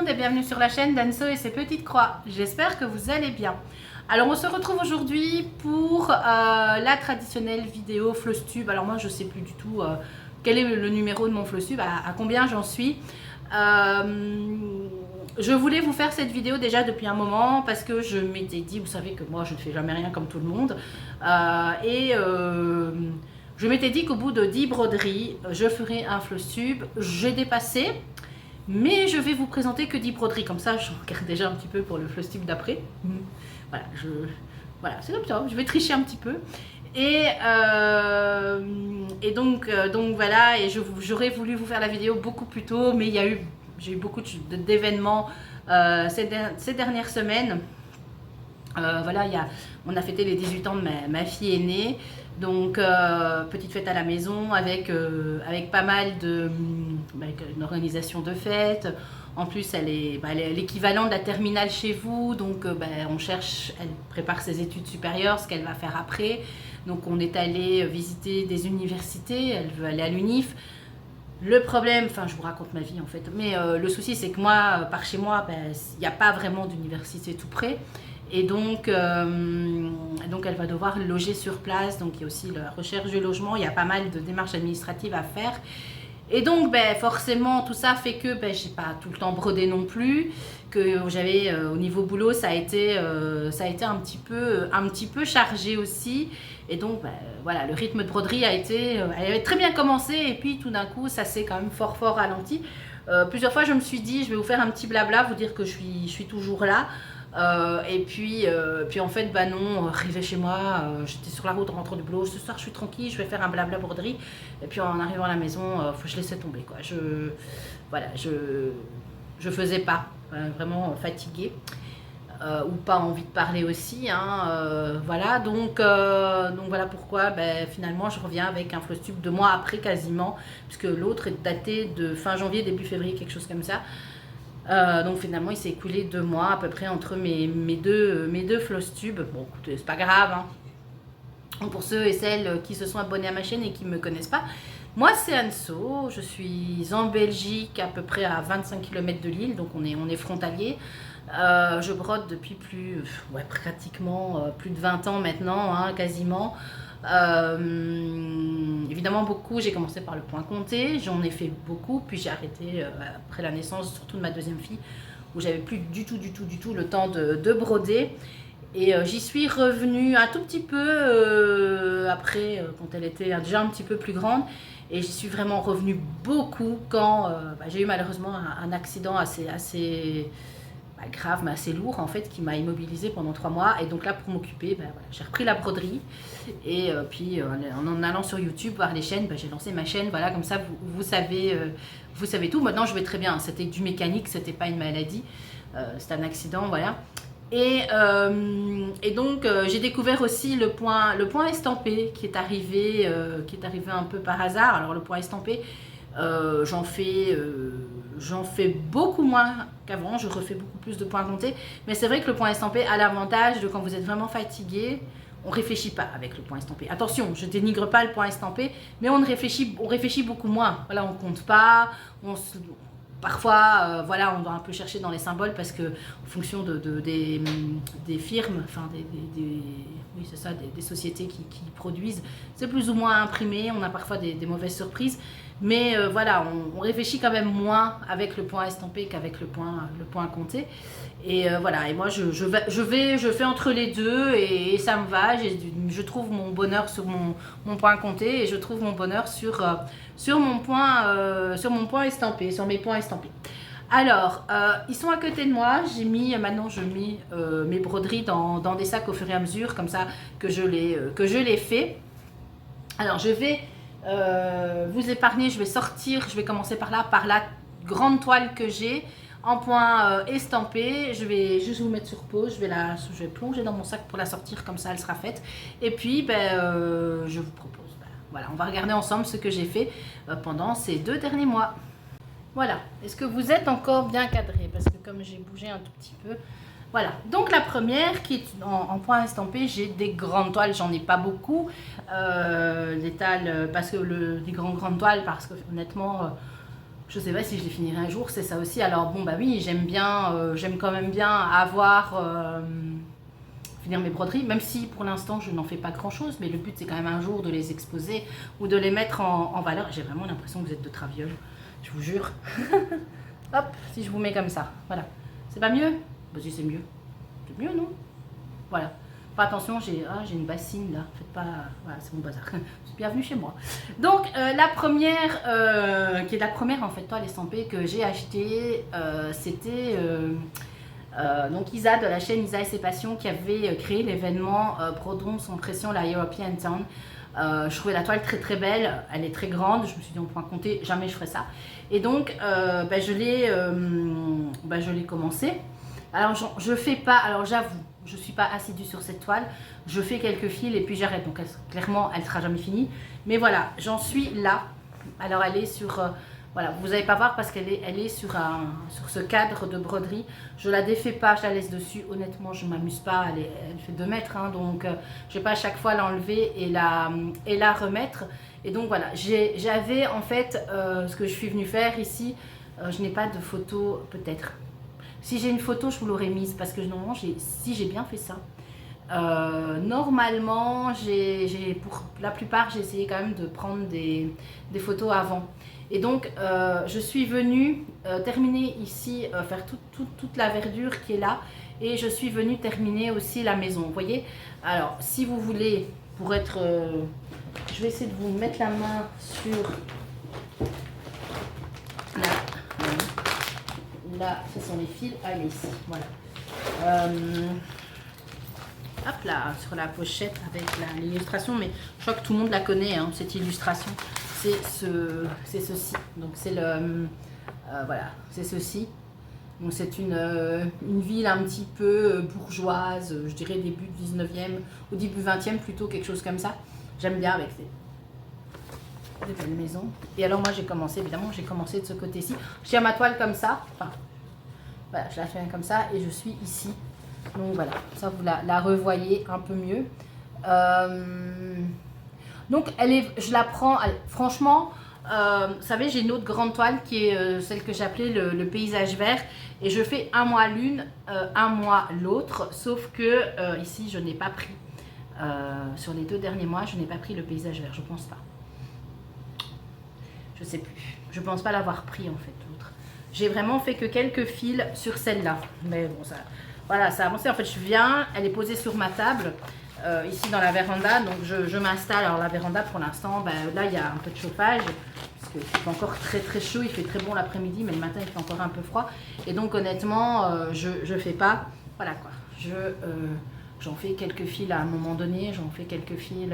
monde et bienvenue sur la chaîne d'Anso et ses petites croix. J'espère que vous allez bien. Alors on se retrouve aujourd'hui pour la traditionnelle vidéo Flosstube. Alors moi je sais plus du tout quel est le numéro de mon Flosstube, à combien j'en suis. Je voulais vous faire cette vidéo déjà depuis un moment parce que je m'étais dit, vous savez que moi je ne fais jamais rien comme tout le monde. Je m'étais dit qu'au bout de 10 broderies, je ferai un Flosstube. J'ai dépassé. Mais je vais vous présenter que 10 broderies, comme ça je regarde déjà un petit peu pour le Flosstube d'après. Voilà, c'est comme ça, je vais tricher un petit peu. Et donc voilà, et j'aurais voulu vous faire la vidéo beaucoup plus tôt, mais j'ai eu beaucoup d'événements ces dernières semaines. Voilà, on a fêté les 18 ans de ma fille aînée. Donc, petite fête à la maison avec pas mal avec une organisation de fête. En plus, elle est l'équivalent de la terminale chez vous. Donc, elle prépare ses études supérieures, ce qu'elle va faire après. Donc, on est allé visiter des universités. Elle veut aller à l'UNIF. Le problème, enfin, je vous raconte ma vie en fait. Mais le souci, c'est que moi, par chez moi, il n'y a pas vraiment d'université tout près. Et donc elle va devoir loger sur place. Donc il y a aussi la recherche du logement. Il y a pas mal de démarches administratives à faire. Et donc forcément tout ça fait que j'ai pas tout le temps brodé non plus. Que j'avais au niveau boulot ça a été un petit peu chargé aussi. Et donc voilà, le rythme de broderie elle avait très bien commencé et puis tout d'un coup ça s'est quand même fort ralenti. Plusieurs fois je me suis dit je vais vous faire un petit blabla, vous dire que je suis toujours là. Et puis en fait non, arrivé chez moi, j'étais sur la route en rentrant du boulot, ce soir je suis tranquille, je vais faire un blabla broderie. Et puis en arrivant à la maison, je laissais tomber quoi. Je faisais pas, vraiment fatiguée. Ou pas envie de parler aussi, hein, voilà, donc voilà pourquoi finalement je reviens avec un Flosstube 2 mois après quasiment, puisque l'autre est daté de fin janvier, début février, quelque chose comme ça. Donc finalement il s'est écoulé 2 mois à peu près entre mes deux Flosstubes. Bon écoutez, c'est pas grave, hein. Donc, pour ceux et celles qui se sont abonnés à ma chaîne et qui ne me connaissent pas, moi c'est Anso, je suis en Belgique à peu près à 25 km de Lille, donc on est frontalier. Je brode depuis pratiquement plus de 20 ans maintenant, hein, quasiment. Évidemment beaucoup, j'ai commencé par le point compté, j'en ai fait beaucoup, puis j'ai arrêté après la naissance, surtout de ma deuxième fille, où j'avais plus du tout le temps de broder. Et j'y suis revenue un tout petit peu après, quand elle était déjà un petit peu plus grande. Et j'y suis vraiment revenue beaucoup quand j'ai eu malheureusement un accident assez grave, mais assez lourd en fait, qui m'a immobilisée pendant 3 mois. Et donc là, pour m'occuper, voilà, j'ai repris la broderie. Et puis en allant sur YouTube, voir les chaînes, j'ai lancé ma chaîne. Voilà, comme ça, vous savez tout. Maintenant, je vais très bien. C'était du mécanique, c'était pas une maladie. C'était un accident, voilà. Et donc j'ai découvert aussi le point estampé qui est arrivé un peu par hasard. Alors le point estampé, j'en fais beaucoup moins qu'avant, je refais beaucoup plus de points comptés, mais c'est vrai que le point estampé a l'avantage de quand vous êtes vraiment fatigué, on ne réfléchit pas avec le point estampé. Attention, je dénigre pas le point estampé, mais on réfléchit beaucoup moins. Voilà, on compte pas, parfois, voilà, on doit un peu chercher dans les symboles parce que en fonction des firmes, enfin oui, c'est ça, des sociétés qui produisent, c'est plus ou moins imprimé. On a parfois des mauvaises surprises, mais voilà, on réfléchit quand même moins avec le point estampé qu'avec le point compté. Et voilà, et moi je fais entre les deux et ça me va. Je trouve mon bonheur sur mon point compté et je trouve mon bonheur sur mon point estampé, sur mes points estampés. Alors, ils sont à côté de moi. Maintenant je mets mes broderies dans des sacs au fur et à mesure, comme ça que je les fais. Alors je vais vous épargner, je vais commencer par la grande toile que j'ai en point estampé. Je vais juste vous mettre sur pause, je vais plonger dans mon sac pour la sortir, comme ça elle sera faite. Et puis je vous propose, voilà, on va regarder ensemble ce que j'ai fait pendant ces 2 derniers mois. Voilà, est-ce que vous êtes encore bien cadré? Parce que comme j'ai bougé un tout petit peu. Voilà, donc la première qui est en point estampé, j'ai des grandes toiles, j'en ai pas beaucoup. Des grandes toiles, parce que honnêtement, je sais pas si je les finirai un jour, c'est ça aussi. Alors bon, bah oui, j'aime quand même bien avoir... finir mes broderies, même si pour l'instant je n'en fais pas grand chose, mais le but c'est quand même un jour de les exposer ou de les mettre en valeur. J'ai vraiment l'impression que vous êtes de traviole, je vous jure. Hop, si je vous mets comme ça, voilà. C'est pas mieux? Bah si, c'est mieux. C'est mieux, non? Voilà. Enfin, attention, j'ai une bassine là, faites pas... Voilà, c'est mon bazar. Bienvenue chez moi. Donc, la première, qui est la première en fait, toile estampée que j'ai achetée, c'était... donc Isa de la chaîne Isa et ses passions qui avait créé l'événement Brodons sans pression, la European Town. Je trouvais la toile très très belle, elle est très grande, je me suis dit on peut compter, jamais je ferai ça. Et donc je l'ai commencé. Alors je fais pas, alors j'avoue, je suis pas assidue sur cette toile, je fais quelques fils et puis j'arrête, donc clairement elle sera jamais finie. Mais voilà, j'en suis là. Alors elle est sur... voilà, vous n'allez pas voir parce qu'elle est sur ce cadre de broderie. Je la défais pas, je la laisse dessus. Honnêtement, je ne m'amuse pas. Elle fait 2 mètres, hein, donc je ne vais pas à chaque fois l'enlever et la remettre. Et donc voilà, j'avais en fait ce que je suis venue faire ici. Je n'ai pas de photo, peut-être. Si j'ai une photo, je vous l'aurais mise parce que normalement, si j'ai bien fait ça. Normalement, pour la plupart, j'ai essayé quand même de prendre des photos avant. Et donc, je suis venue terminer ici, faire toute la verdure qui est là. Et je suis venue terminer aussi la maison, vous voyez. Alors, si vous voulez, pour être... je vais essayer de vous mettre la main sur... Là, ce sont les fils. Allez, ici, voilà. Hop là, sur la pochette avec l'illustration. Mais je crois que tout le monde la connaît, hein, cette illustration. C'est ceci. Donc c'est le... voilà, c'est ceci. Donc c'est une ville un petit peu bourgeoise, je dirais début 19e ou début 20e plutôt, quelque chose comme ça. J'aime bien avec des belles maisons. Et alors moi j'ai commencé, évidemment, j'ai commencé de ce côté-ci. Je tiens ma toile comme ça. Enfin, voilà, je la fais comme ça et je suis ici. Donc voilà, ça vous la revoyez un peu mieux. Donc je la prends, franchement, vous savez, j'ai une autre grande toile qui est celle que j'appelais le paysage vert. Et je fais un mois l'une, un mois l'autre. Sauf que ici, je n'ai pas pris, sur les 2 derniers mois, je n'ai pas pris le paysage vert, je pense pas. Je sais plus, je pense pas l'avoir pris en fait, l'autre. J'ai vraiment fait que quelques fils sur celle-là. Mais bon, ça, voilà, ça a avancé. En fait, je viens, elle est posée sur ma table. Ici dans la véranda, donc je m'installe. Alors la véranda pour l'instant, ben, là il y a un peu de chauffage parce qu'il fait encore très très chaud, il fait très bon l'après-midi, mais le matin il fait encore un peu froid. Et donc honnêtement, je fais pas, voilà quoi, j'en fais quelques fils à un moment donné, j'en fais quelques fils.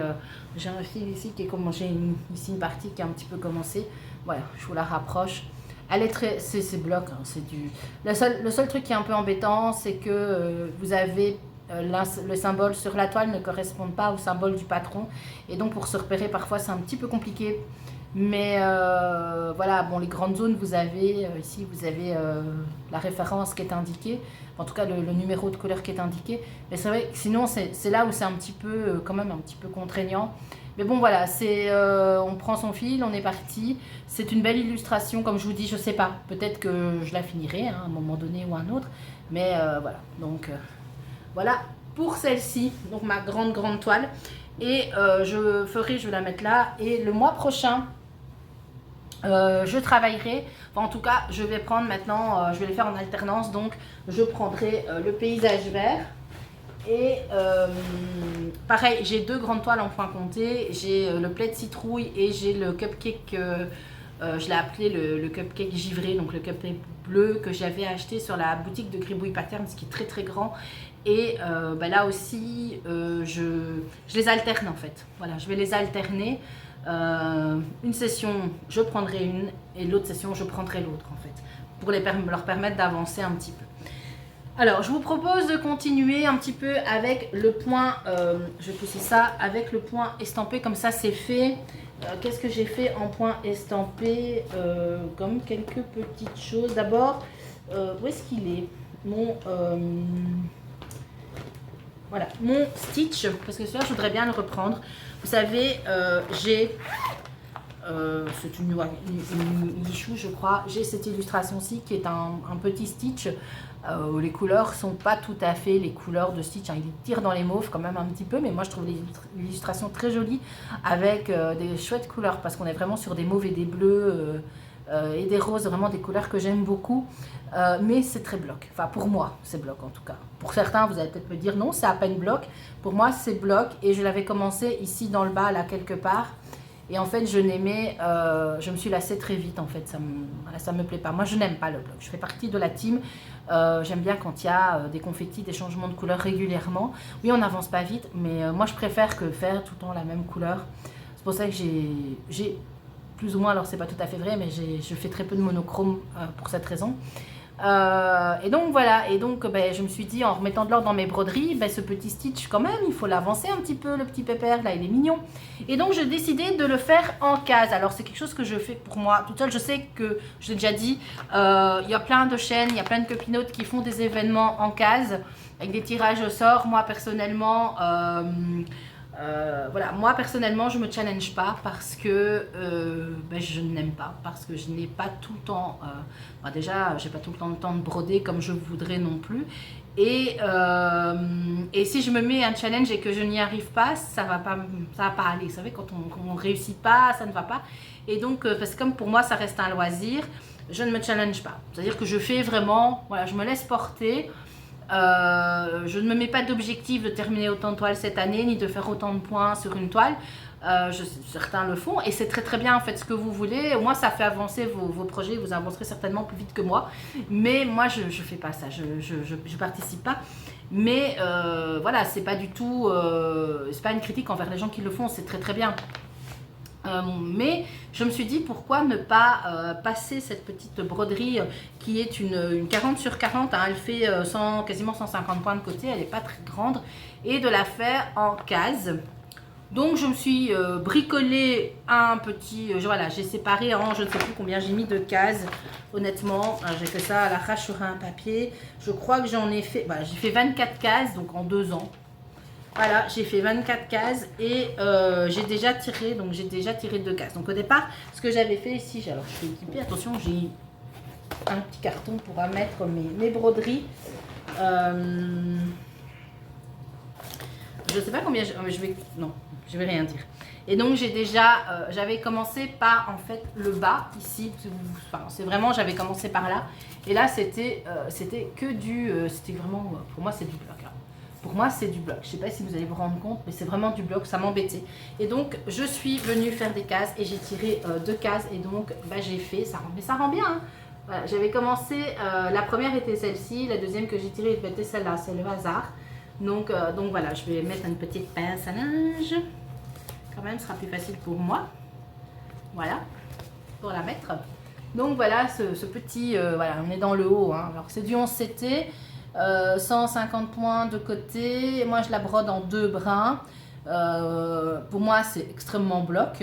J'ai un fil ici qui est commencé, ici une partie qui est un petit peu commencée. Voilà, je vous la rapproche. Elle est très, c'est bloc, hein, c'est du. Le seul truc qui est un peu embêtant, c'est que vous avez le symbole sur la toile ne correspond pas au symbole du patron. Et donc pour se repérer, parfois c'est un petit peu compliqué. Mais voilà, bon, les grandes zones, vous avez ici, vous avez la référence qui est indiquée. En tout cas, le numéro de couleur qui est indiqué. Mais c'est vrai que sinon, c'est là où c'est un petit peu, quand même un petit peu contraignant. Mais bon, voilà, on prend son fil, on est parti. C'est une belle illustration, comme je vous dis, je sais pas. Peut-être que je la finirai hein, à un moment donné ou à un autre. Mais voilà, donc... voilà pour celle-ci, donc ma grande toile. Et je vais la mettre là. Et le mois prochain, je travaillerai. Enfin, en tout cas, je vais prendre maintenant, je vais les faire en alternance. Donc, je prendrai le paysage vert. Et pareil, j'ai 2 grandes toiles en point compté. J'ai le plaid citrouille et j'ai le cupcake. Je l'ai appelé le cupcake givré, donc le cupcake bleu que j'avais acheté sur la boutique de Gribouille Pattern, ce qui est très très grand. Et là aussi, je les alterne en fait. Voilà, je vais les alterner. Une session, je prendrai une et l'autre session, je prendrai l'autre en fait. Pour leur permettre d'avancer un petit peu. Alors, je vous propose de continuer un petit peu avec le point, je vais pousser ça, avec le point estampé, comme ça c'est fait. Qu'est-ce que j'ai fait en point estampé? Comme quelques petites choses. D'abord, où est-ce qu'il est? Voilà, mon stitch, parce que celui-là, je voudrais bien le reprendre. Vous savez, j'ai c'est une Lichou, je crois. J'ai cette illustration-ci qui est un petit Stitch. Les couleurs sont pas tout à fait les couleurs de Stitch, hein. Il tire dans les mauves quand même un petit peu, mais moi je trouve l'illustration très jolie avec des chouettes couleurs parce qu'on est vraiment sur des mauves et des bleus et des roses, vraiment des couleurs que j'aime beaucoup. Mais c'est très bloc, enfin pour moi c'est bloc en tout cas. Pour certains vous allez peut-être me dire non, c'est à peine bloc. Pour moi c'est bloc et je l'avais commencé ici dans le bas là quelque part. Et en fait, je me suis lassée très vite en fait, ça me plaît pas. Moi, je n'aime pas le bloc, je fais partie de la team. J'aime bien quand il y a des confettis, des changements de couleur régulièrement. Oui, on n'avance pas vite, mais moi, je préfère que faire tout le temps la même couleur. C'est pour ça que j'ai plus ou moins, alors c'est pas tout à fait vrai, mais je fais très peu de monochrome pour cette raison. Et donc voilà, et donc ben, je me suis dit en remettant de l'ordre dans mes broderies, ben, ce petit Stitch quand même, il faut l'avancer un petit peu, le petit pépère, là il est mignon. Et donc j'ai décidé de le faire en case. Alors c'est quelque chose que je fais pour moi toute seule. Je sais que, je l'ai déjà dit, il y a plein de chaînes, il y a plein de copinotes qui font des événements en case, avec des tirages au sort. Moi personnellement... voilà, moi personnellement je me challenge pas parce que ben, je n'aime pas, parce que je n'ai pas tout le temps, ben déjà j'ai pas tout le temps de broder comme je voudrais non plus, et si je me mets un challenge et que je n'y arrive pas, ça va pas aller, vous savez quand on réussit pas, ça ne va pas, et donc parce que comme pour moi ça reste un loisir, je ne me challenge pas, c'est à dire que je fais vraiment, voilà, je me laisse porter. Je ne me mets pas d'objectif de terminer autant de toiles cette année, ni de faire autant de points sur une toile. Certains le font et c'est très très bien, faites ce que vous voulez. Au moins ça fait avancer vos projets, vous avancerez certainement plus vite que moi. Mais moi je ne fais pas ça, je participe pas. Mais voilà, c'est pas du tout, c'est pas une critique envers les gens qui le font, c'est très très bien. Mais je me suis dit pourquoi ne pas passer cette petite broderie qui est une 40 sur 40, hein, elle fait quasiment 150 points de côté, elle n'est pas très grande, et de la faire en case. Donc je me suis bricolé un petit, voilà, j'ai séparé en je ne sais plus combien j'ai mis de cases, honnêtement, j'ai fait ça à l'arrache sur un papier, je crois que j'en ai fait, j'ai fait 24 cases, donc en 2 ans. Voilà, j'ai fait 24 cases et j'ai déjà tiré 2 cases. Donc au départ, ce que j'avais fait ici, alors je suis équipée, attention, j'ai un petit carton pour mettre mes broderies. Je ne sais pas combien, je vais rien dire. Et donc j'avais commencé par en fait le bas ici, enfin, c'est vraiment, j'avais commencé par là. Et là c'était que c'était vraiment, pour moi c'est du bloc là. Pour moi, c'est du bloc. Je ne sais pas si vous allez vous rendre compte, mais c'est vraiment du bloc. Ça m'embêtait. Et donc, je suis venue faire des cases et j'ai tiré 2 cases. Et donc, j'ai fait, mais ça rend bien. Hein. Voilà, j'avais commencé, la première était celle-ci. La deuxième que j'ai tirée était celle-là. C'est le hasard. Donc voilà, je vais mettre une petite pince à linge. Quand même, ce sera plus facile pour moi. Voilà, pour la mettre. Donc voilà, ce petit, voilà, on est dans le haut. Hein. Alors, c'est du 11 CT. 150 points de côté, moi je la brode en 2 brins, pour moi c'est extrêmement bloc,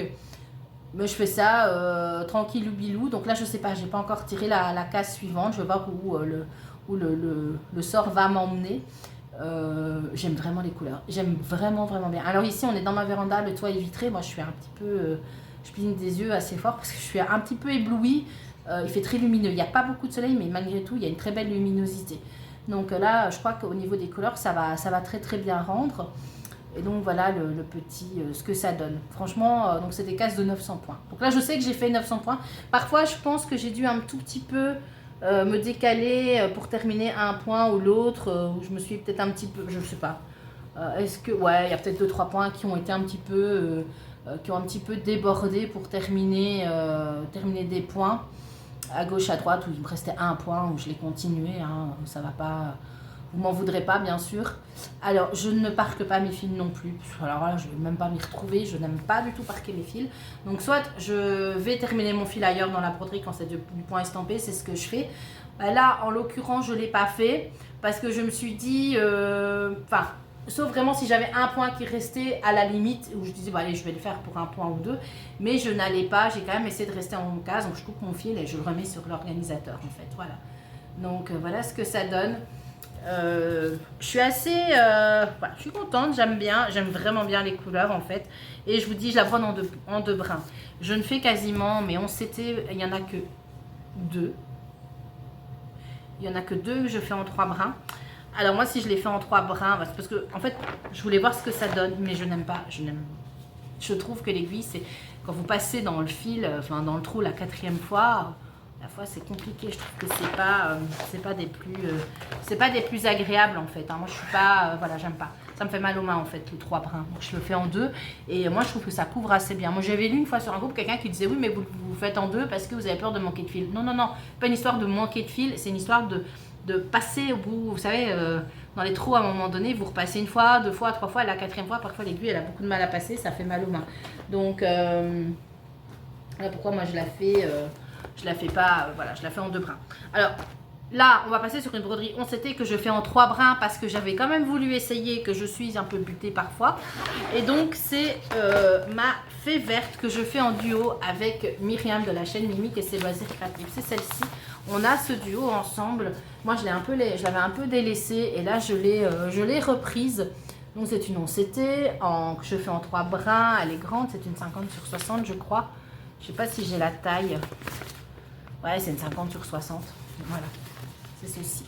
mais je fais ça tranquille ou bilou. Donc là je sais pas, j'ai pas encore tiré la case suivante, je vais voir où le sort va m'emmener. J'aime vraiment les couleurs, j'aime vraiment bien. Alors ici on est dans ma véranda, le toit est vitré, moi je suis un petit peu, je cligne des yeux assez fort parce que je suis un petit peu éblouie. Il fait très lumineux, il n'y a pas beaucoup de soleil, mais malgré tout il y a une très belle luminosité. Donc là, je crois qu'au niveau des couleurs, ça va très très bien rendre. Et donc voilà le petit, ce que ça donne. Franchement, donc c'est des cases de 900 points. Donc là, je sais que j'ai fait 900 points. Parfois, je pense que j'ai dû un tout petit peu me décaler pour terminer un point ou l'autre. Où je me suis peut-être un petit peu, je ne sais pas. Est-ce que, ouais, il y a peut-être 2-3 points qui ont été un petit peu, qui ont un petit peu débordé pour terminer des points. À gauche, à droite, où il me restait un point, où je l'ai continué, hein, ça va pas, vous m'en voudrez pas bien sûr. Alors je ne parque pas mes fils non plus, alors là je ne vais même pas m'y retrouver, je n'aime pas du tout parquer mes fils. Donc soit je vais terminer mon fil ailleurs dans la broderie quand c'est du point estampé, c'est ce que je fais. Là en l'occurrence je ne l'ai pas fait, parce que je me suis dit, sauf vraiment si j'avais un point qui restait à la limite, où je disais, allez, je vais le faire pour un point ou 2, mais je n'allais pas, j'ai quand même essayé de rester en case, donc je coupe mon fil et je le remets sur l'organisateur, en fait, voilà. Donc, voilà ce que ça donne. Je suis assez, voilà, je suis contente, j'aime vraiment bien les couleurs en fait. Et je vous dis, je la prends en deux brins. Je ne fais quasiment, mais on s'était, il n'y en a que deux. Il n'y en a que deux que je fais en 3 brins. Alors moi, si je les fais en 3 brins, c'est parce que en fait, je voulais voir ce que ça donne, mais je n'aime pas. Je trouve que l'aiguille, c'est quand vous passez dans le fil, enfin dans le trou la 4e fois. La fois c'est compliqué, je trouve que c'est pas des plus agréables en fait. Hein. Moi je suis pas, voilà, j'aime pas. Ça me fait mal aux mains en fait, les 3 brins. Donc je le fais en 2 et moi je trouve que ça couvre assez bien. Moi j'avais lu une fois sur un groupe quelqu'un qui disait oui mais vous faites en 2 parce que vous avez peur de manquer de fil. Non, non, non, pas une histoire de manquer de fil, c'est une histoire de passer au bout, vous savez, dans les trous à un moment donné, vous repassez une fois, 2 fois, 3 fois, la 4e fois, parfois l'aiguille elle a beaucoup de mal à passer, ça fait mal aux mains. Donc voilà pourquoi moi je la fais pas, voilà, je la fais en 2 brins. Alors là, on va passer sur une broderie on s'était que je fais en 3 brins parce que j'avais quand même voulu essayer, que je suis un peu butée parfois. Et donc c'est ma fée verte que je fais en duo avec Myriam de la chaîne Mimique et ses loisirs créatifs. C'est celle-ci. On a ce duo ensemble. Moi je l'avais un peu délaissée et là je l'ai reprise. Donc c'est une oncetée que je fais en 3 brins. Elle est grande, c'est une 50/60 je crois. Je sais pas si j'ai la taille. Ouais, c'est une 50/60. Voilà, c'est ceci.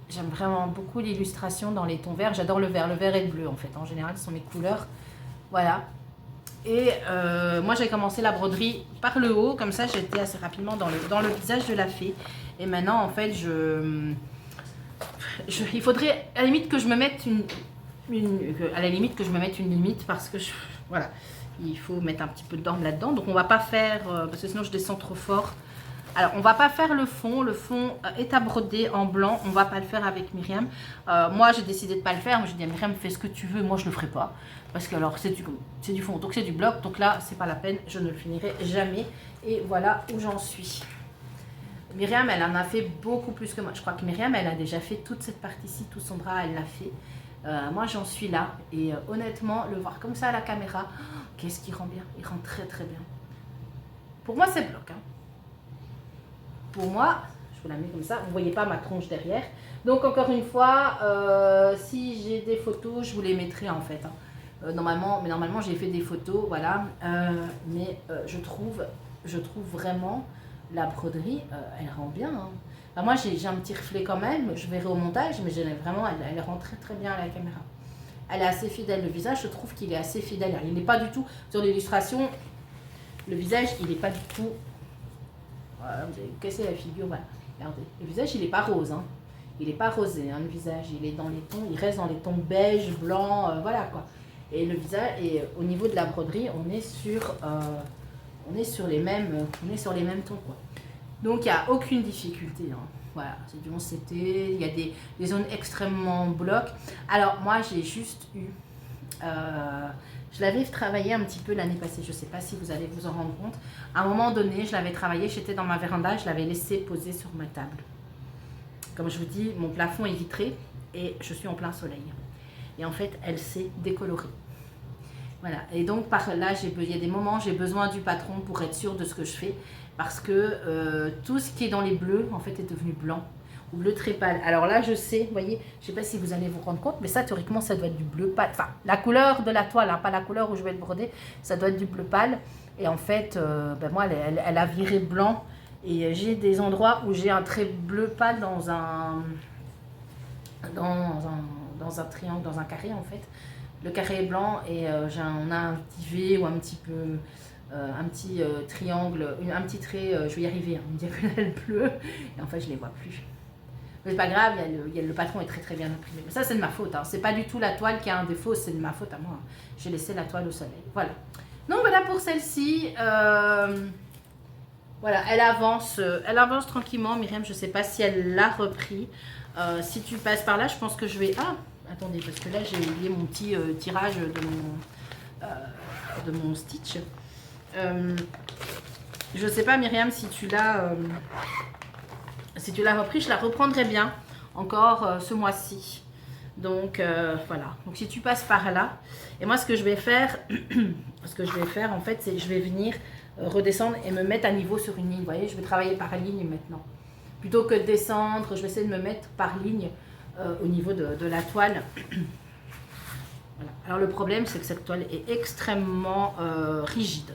J'aime vraiment beaucoup l'illustration dans les tons verts. J'adore le vert et le bleu en fait. En général, ce sont mes couleurs. Voilà. Et moi, j'ai commencé la broderie par le haut. Comme ça, j'étais assez rapidement dans le visage de la fée. Et maintenant, en fait, il faudrait à la limite que je me mette une limite parce que voilà. Il faut mettre un petit peu d'orme là-dedans. Donc, on va pas faire, parce que sinon, je descends trop fort. Alors, on va pas faire le fond. Le fond est à broder en blanc. On va pas le faire avec Myriam. Moi, j'ai décidé de pas le faire. J'ai dit à Myriam, fais ce que tu veux. Moi, je le ferai pas. Parce que, alors, c'est du fond. Donc, c'est du bloc. Donc là, c'est pas la peine. Je ne le finirai jamais. Et voilà où j'en suis. Myriam, elle en a fait beaucoup plus que moi. Je crois que Myriam, elle a déjà fait toute cette partie-ci. Tout son bras, elle l'a fait. Moi j'en suis là et honnêtement le voir comme ça à la caméra, qu'est-ce qu'il rend bien, il rend très très bien. Pour moi c'est bloc, hein. Pour moi, je vous la mets comme ça, vous voyez pas ma tronche derrière. Donc encore une fois, si j'ai des photos, je vous les mettrai en fait. Hein. Normalement j'ai fait des photos, voilà. Mais je trouve vraiment la broderie, elle rend bien. Hein. Enfin, moi j'ai un petit reflet quand même, je verrai au montage, mais vraiment elle rend très très bien à la caméra. Elle est assez fidèle, le visage, je trouve qu'il est assez fidèle. Il n'est pas du tout, sur l'illustration, le visage il n'est pas du tout, voilà, vous avez cassé la figure, voilà. Regardez, le visage il n'est pas rose, hein. Il n'est pas rosé, hein, le visage, il est dans les tons, il reste dans les tons beige, blanc, voilà quoi. Et le visage, et au niveau de la broderie, on est sur les mêmes tons quoi. Donc il n'y a aucune difficulté, hein. Voilà, c'est du 11CT, il y a des zones extrêmement blocs. Alors moi j'ai juste eu, je l'avais travaillé un petit peu l'année passée, je ne sais pas si vous allez vous en rendre compte. À un moment donné, je l'avais travaillé, j'étais dans ma véranda, je l'avais laissé poser sur ma table. Comme je vous dis, mon plafond est vitré et je suis en plein soleil. Et en fait, elle s'est décolorée. Voilà, et donc par là, il y a des moments, j'ai besoin du patron pour être sûre de ce que je fais. Parce que tout ce qui est dans les bleus, en fait, est devenu blanc. Ou bleu très pâle. Alors là, je sais, vous voyez, je ne sais pas si vous allez vous rendre compte, mais ça, théoriquement, ça doit être du bleu pâle. Enfin, la couleur de la toile, hein, pas la couleur où je vais le broder, ça doit être du bleu pâle. Et en fait, moi, elle a viré blanc. Et j'ai des endroits où j'ai un trait bleu pâle dans un triangle, dans un carré, en fait. Le carré est blanc et on a un petit V ou un petit peu... un petit triangle, un petit trait, je vais y arriver, une diagonale bleue, et en fait je les vois plus. Mais c'est pas grave, le patron est très très bien imprimé. Mais ça c'est de ma faute, hein. C'est pas du tout la toile qui a un défaut, c'est de ma faute à moi. J'ai laissé la toile au soleil. Voilà. Donc voilà pour celle-ci. Voilà, elle avance tranquillement. Myriam, je sais pas si elle l'a repris. Si tu passes par là, je pense que je vais... Ah, attendez, parce que là j'ai oublié mon petit tirage de mon stitch. Je sais pas Myriam si tu l'as repris, je la reprendrai bien encore ce mois-ci. Donc voilà. Donc si tu passes par là, et moi ce que je vais faire, en fait, c'est je vais venir redescendre et me mettre à niveau sur une ligne. Vous voyez, je vais travailler par ligne maintenant. plutôt que de descendre, je vais essayer de me mettre par ligne au niveau de la toile. Voilà. Alors le problème, c'est que cette toile est extrêmement rigide.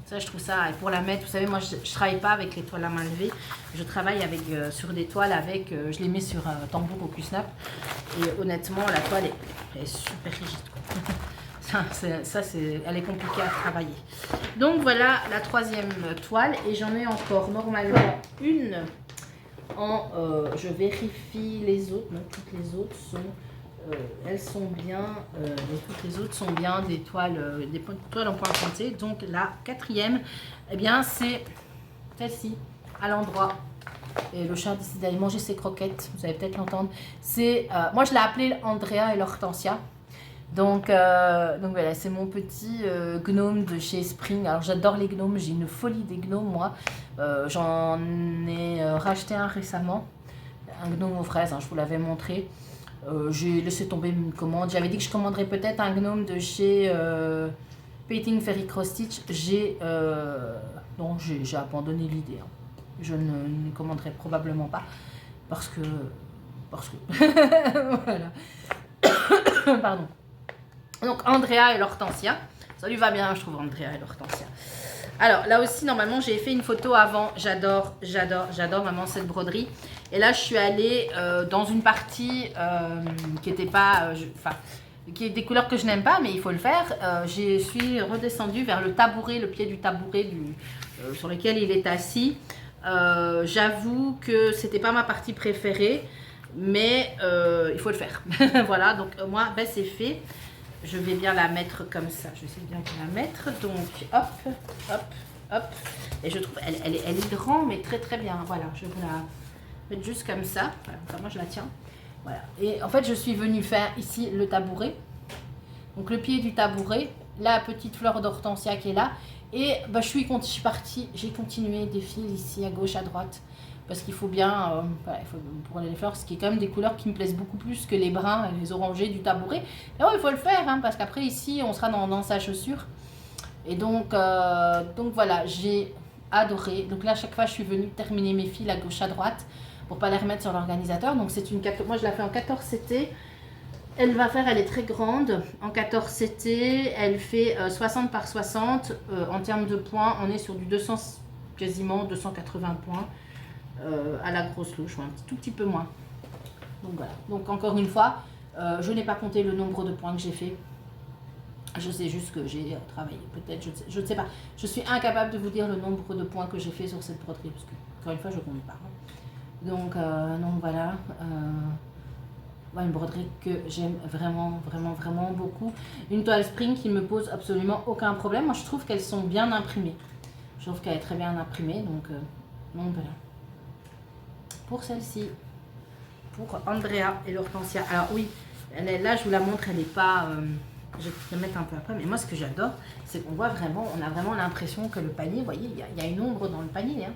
Ça, je trouve ça, et pour la mettre, vous savez, moi, je ne travaille pas avec les toiles à main levée. Je travaille avec, sur des toiles avec, je les mets sur tambour au Q-Snap. Et honnêtement, la toile est super rigide, quoi. Elle est compliquée à travailler. Donc voilà la troisième toile. Et j'en ai encore normalement une en... je vérifie les autres. Non, toutes les autres sont... elles sont bien, toutes les autres sont bien des toiles en point pointé. Donc la quatrième, eh bien c'est celle-ci, à l'endroit. Et le chat décide d'aller manger ses croquettes, vous allez peut-être l'entendre. C'est, moi je l'ai appelé Andrea et l'Hortensia. Donc voilà, c'est mon petit gnome de chez Spring. Alors j'adore les gnomes, j'ai une folie des gnomes moi. J'en ai racheté un récemment, un gnome aux fraises, hein, je vous l'avais montré. J'ai laissé tomber une commande. J'avais dit que je commanderais peut-être un gnome de chez Painting Fairy Cross Stitch. J'ai abandonné l'idée. Hein. Je ne commanderai probablement pas parce que voilà. Pardon. Donc Andrea et l'Hortensia. Ça lui va bien, je trouve, Andrea et l'Hortensia. Alors là aussi, normalement, j'ai fait une photo avant. J'adore vraiment cette broderie. Et là, je suis allée dans une partie qui n'était pas... qui est des couleurs que je n'aime pas, mais il faut le faire. Je suis redescendue vers le tabouret, le pied du tabouret sur lequel il est assis. J'avoue que c'était pas ma partie préférée, mais il faut le faire. Voilà, donc moi, ben, c'est fait. Je vais bien la mettre comme ça. Je sais bien la mettre. Donc, hop, hop, hop. Et je trouve, elle est grande, mais très très bien. Voilà, je vais vous la mettre juste comme ça. Voilà, comme ça, moi, je la tiens. Voilà. Et en fait, je suis venue faire ici le tabouret. Donc, le pied du tabouret. La petite fleur d'hortensia qui est là. Et bah, je suis partie. J'ai continué des fils ici, à gauche, à droite. Parce qu'il faut bien, voilà, pour les fleurs, ce qui est quand même des couleurs qui me plaisent beaucoup plus que les bruns et les orangés du tabouret. Mais ouais, il faut le faire, hein, parce qu'après ici, on sera dans sa chaussure. Et donc voilà, j'ai adoré. Donc là, à chaque fois, je suis venue terminer mes fils à gauche, à droite, pour pas les remettre sur l'organisateur. Donc c'est une, moi je la fais en 14 CT. Elle est très grande. En 14 CT, elle fait 60 par 60. En termes de points, on est sur du 200, quasiment 280 points. À la grosse louche, un tout petit peu moins. Donc voilà. Donc encore une fois, je n'ai pas compté le nombre de points que j'ai fait. Je sais juste que j'ai travaillé. Peut-être, je ne sais pas. Je suis incapable de vous dire le nombre de points que j'ai fait sur cette broderie, parce que encore une fois, je ne compte pas. Donc voilà. Une broderie que j'aime vraiment, vraiment, vraiment beaucoup. Une toile Spring qui ne me pose absolument aucun problème. Moi, je trouve qu'elles sont bien imprimées. Je trouve qu'elle est très bien imprimée. Donc voilà. Pour celle-ci, pour Andrea et l'Hortensia. Alors oui, elle est là, je vous la montre, elle n'est pas... je vais la mettre un peu après, mais moi ce que j'adore, c'est qu'on voit vraiment, on a vraiment l'impression que le panier, vous voyez, il y a une ombre dans le panier. Hein.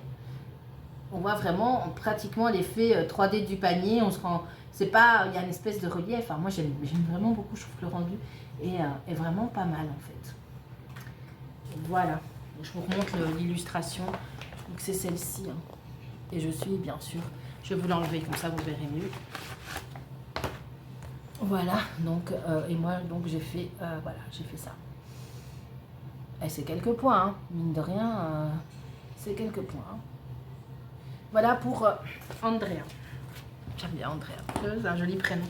On voit vraiment pratiquement l'effet 3D du panier, on se rend... C'est pas... Il y a une espèce de relief, enfin, moi j'aime vraiment beaucoup, je trouve que le rendu est vraiment pas mal en fait. Voilà, je vous remontre l'illustration, donc c'est celle-ci. Hein. Et je suis bien sûr, je vais vous l'enlever comme ça vous verrez mieux. Voilà, donc et moi donc j'ai fait voilà, j'ai fait ça. Et c'est quelques points, hein. Mine de rien, c'est quelques points. Hein. Voilà pour Andrea. J'aime bien Andrea, c'est un joli prénom.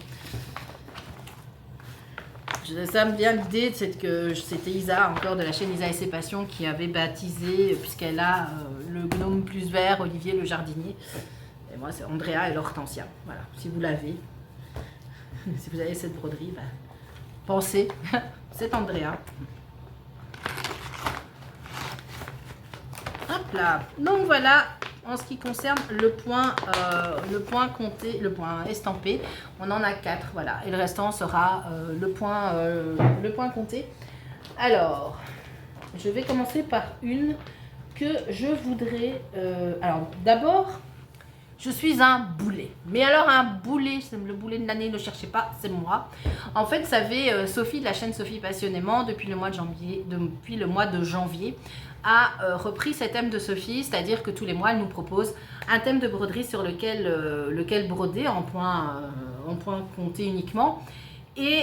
Ça me vient l'idée, que c'était Isa, encore de la chaîne Isa et ses passions, qui avait baptisé, puisqu'elle a le gnome plus vert, Olivier le jardinier. Et moi, c'est Andrea et l'Hortensia. Voilà, si vous l'avez, si vous avez cette broderie, bah, pensez, c'est Andrea. Hop là. Donc voilà, en ce qui concerne le point compté, le point estampé, on en a 4, voilà. Et le restant sera le point compté. Alors, je vais commencer par une que je voudrais... alors, d'abord, Je suis un boulet. Mais alors un boulet, c'est le boulet de l'année, ne cherchez pas, c'est moi. En fait, ça fait Sophie de la chaîne Sophie Passionnément, depuis le mois de janvier, a repris cet thème de Sophie, c'est-à-dire que tous les mois, elle nous propose un thème de broderie sur lequel broder en point compté uniquement. Et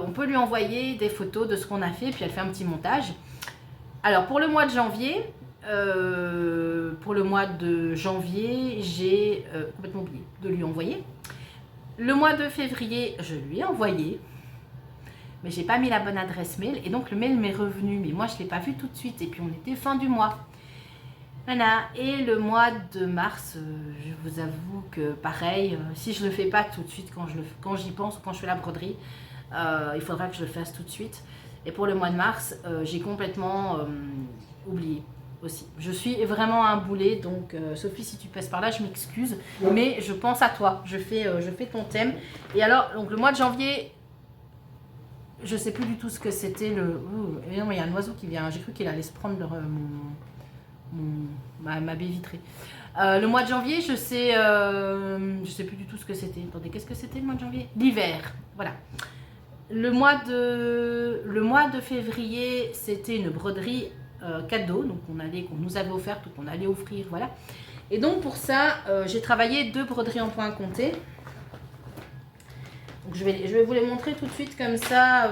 on peut lui envoyer des photos de ce qu'on a fait, puis elle fait un petit montage. Alors, pour le mois de janvier... j'ai complètement oublié de lui envoyer. Le mois de février, je lui ai envoyé, mais j'ai pas mis la bonne adresse mail et donc le mail m'est revenu, mais moi je l'ai pas vu tout de suite et puis on était fin du mois. Voilà, et le mois de mars, je vous avoue que pareil, si je le fais pas tout de suite quand j'y pense, quand je fais la broderie, il faudra que je le fasse tout de suite. Et pour le mois de mars, j'ai complètement oublié. Aussi. Je suis vraiment un boulet, donc Sophie, si tu passes par là, je m'excuse, mais je pense à toi, je fais ton thème. Et alors, donc le mois de janvier, je sais plus du tout ce que c'était le... évidemment, il y a un oiseau qui vient, j'ai cru qu'il allait se prendre ma baie vitrée. Le mois de janvier, je sais plus du tout ce que c'était. Attendez, qu'est-ce que c'était le mois de janvier? L'hiver, voilà. Le mois de février, c'était une broderie cadeau, donc qu'on nous avait offert ou qu'on allait offrir, voilà. Et donc pour ça, j'ai travaillé 2 broderies en point compté. Donc je vais vous les montrer tout de suite comme ça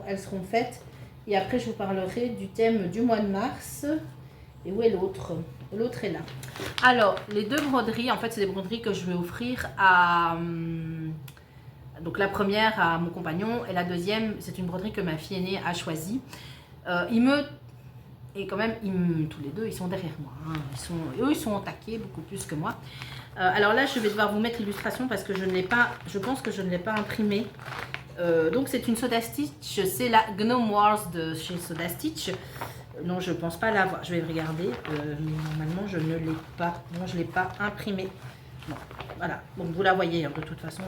elles seront faites. Et après je vous parlerai du thème du mois de mars. Et où est l'autre? L'autre est là. Alors les 2 broderies, en fait c'est des broderies que je vais offrir à... donc la première à mon compagnon et la deuxième c'est une broderie que ma fille aînée a choisie. Et quand même, tous les 2, ils sont derrière moi. Hein. Eux, ils sont au taquet, beaucoup plus que moi. Alors là, je vais devoir vous mettre l'illustration parce que je pense que je ne l'ai pas imprimée. Donc, c'est une Soda Stitch. C'est la Gnome Wars de chez Soda Stitch. Non, je ne pense pas l'avoir. Je vais regarder. Mais normalement, je ne l'ai pas. Non, je ne l'ai pas imprimée. Bon, voilà. Donc, vous la voyez hein, de toute façon.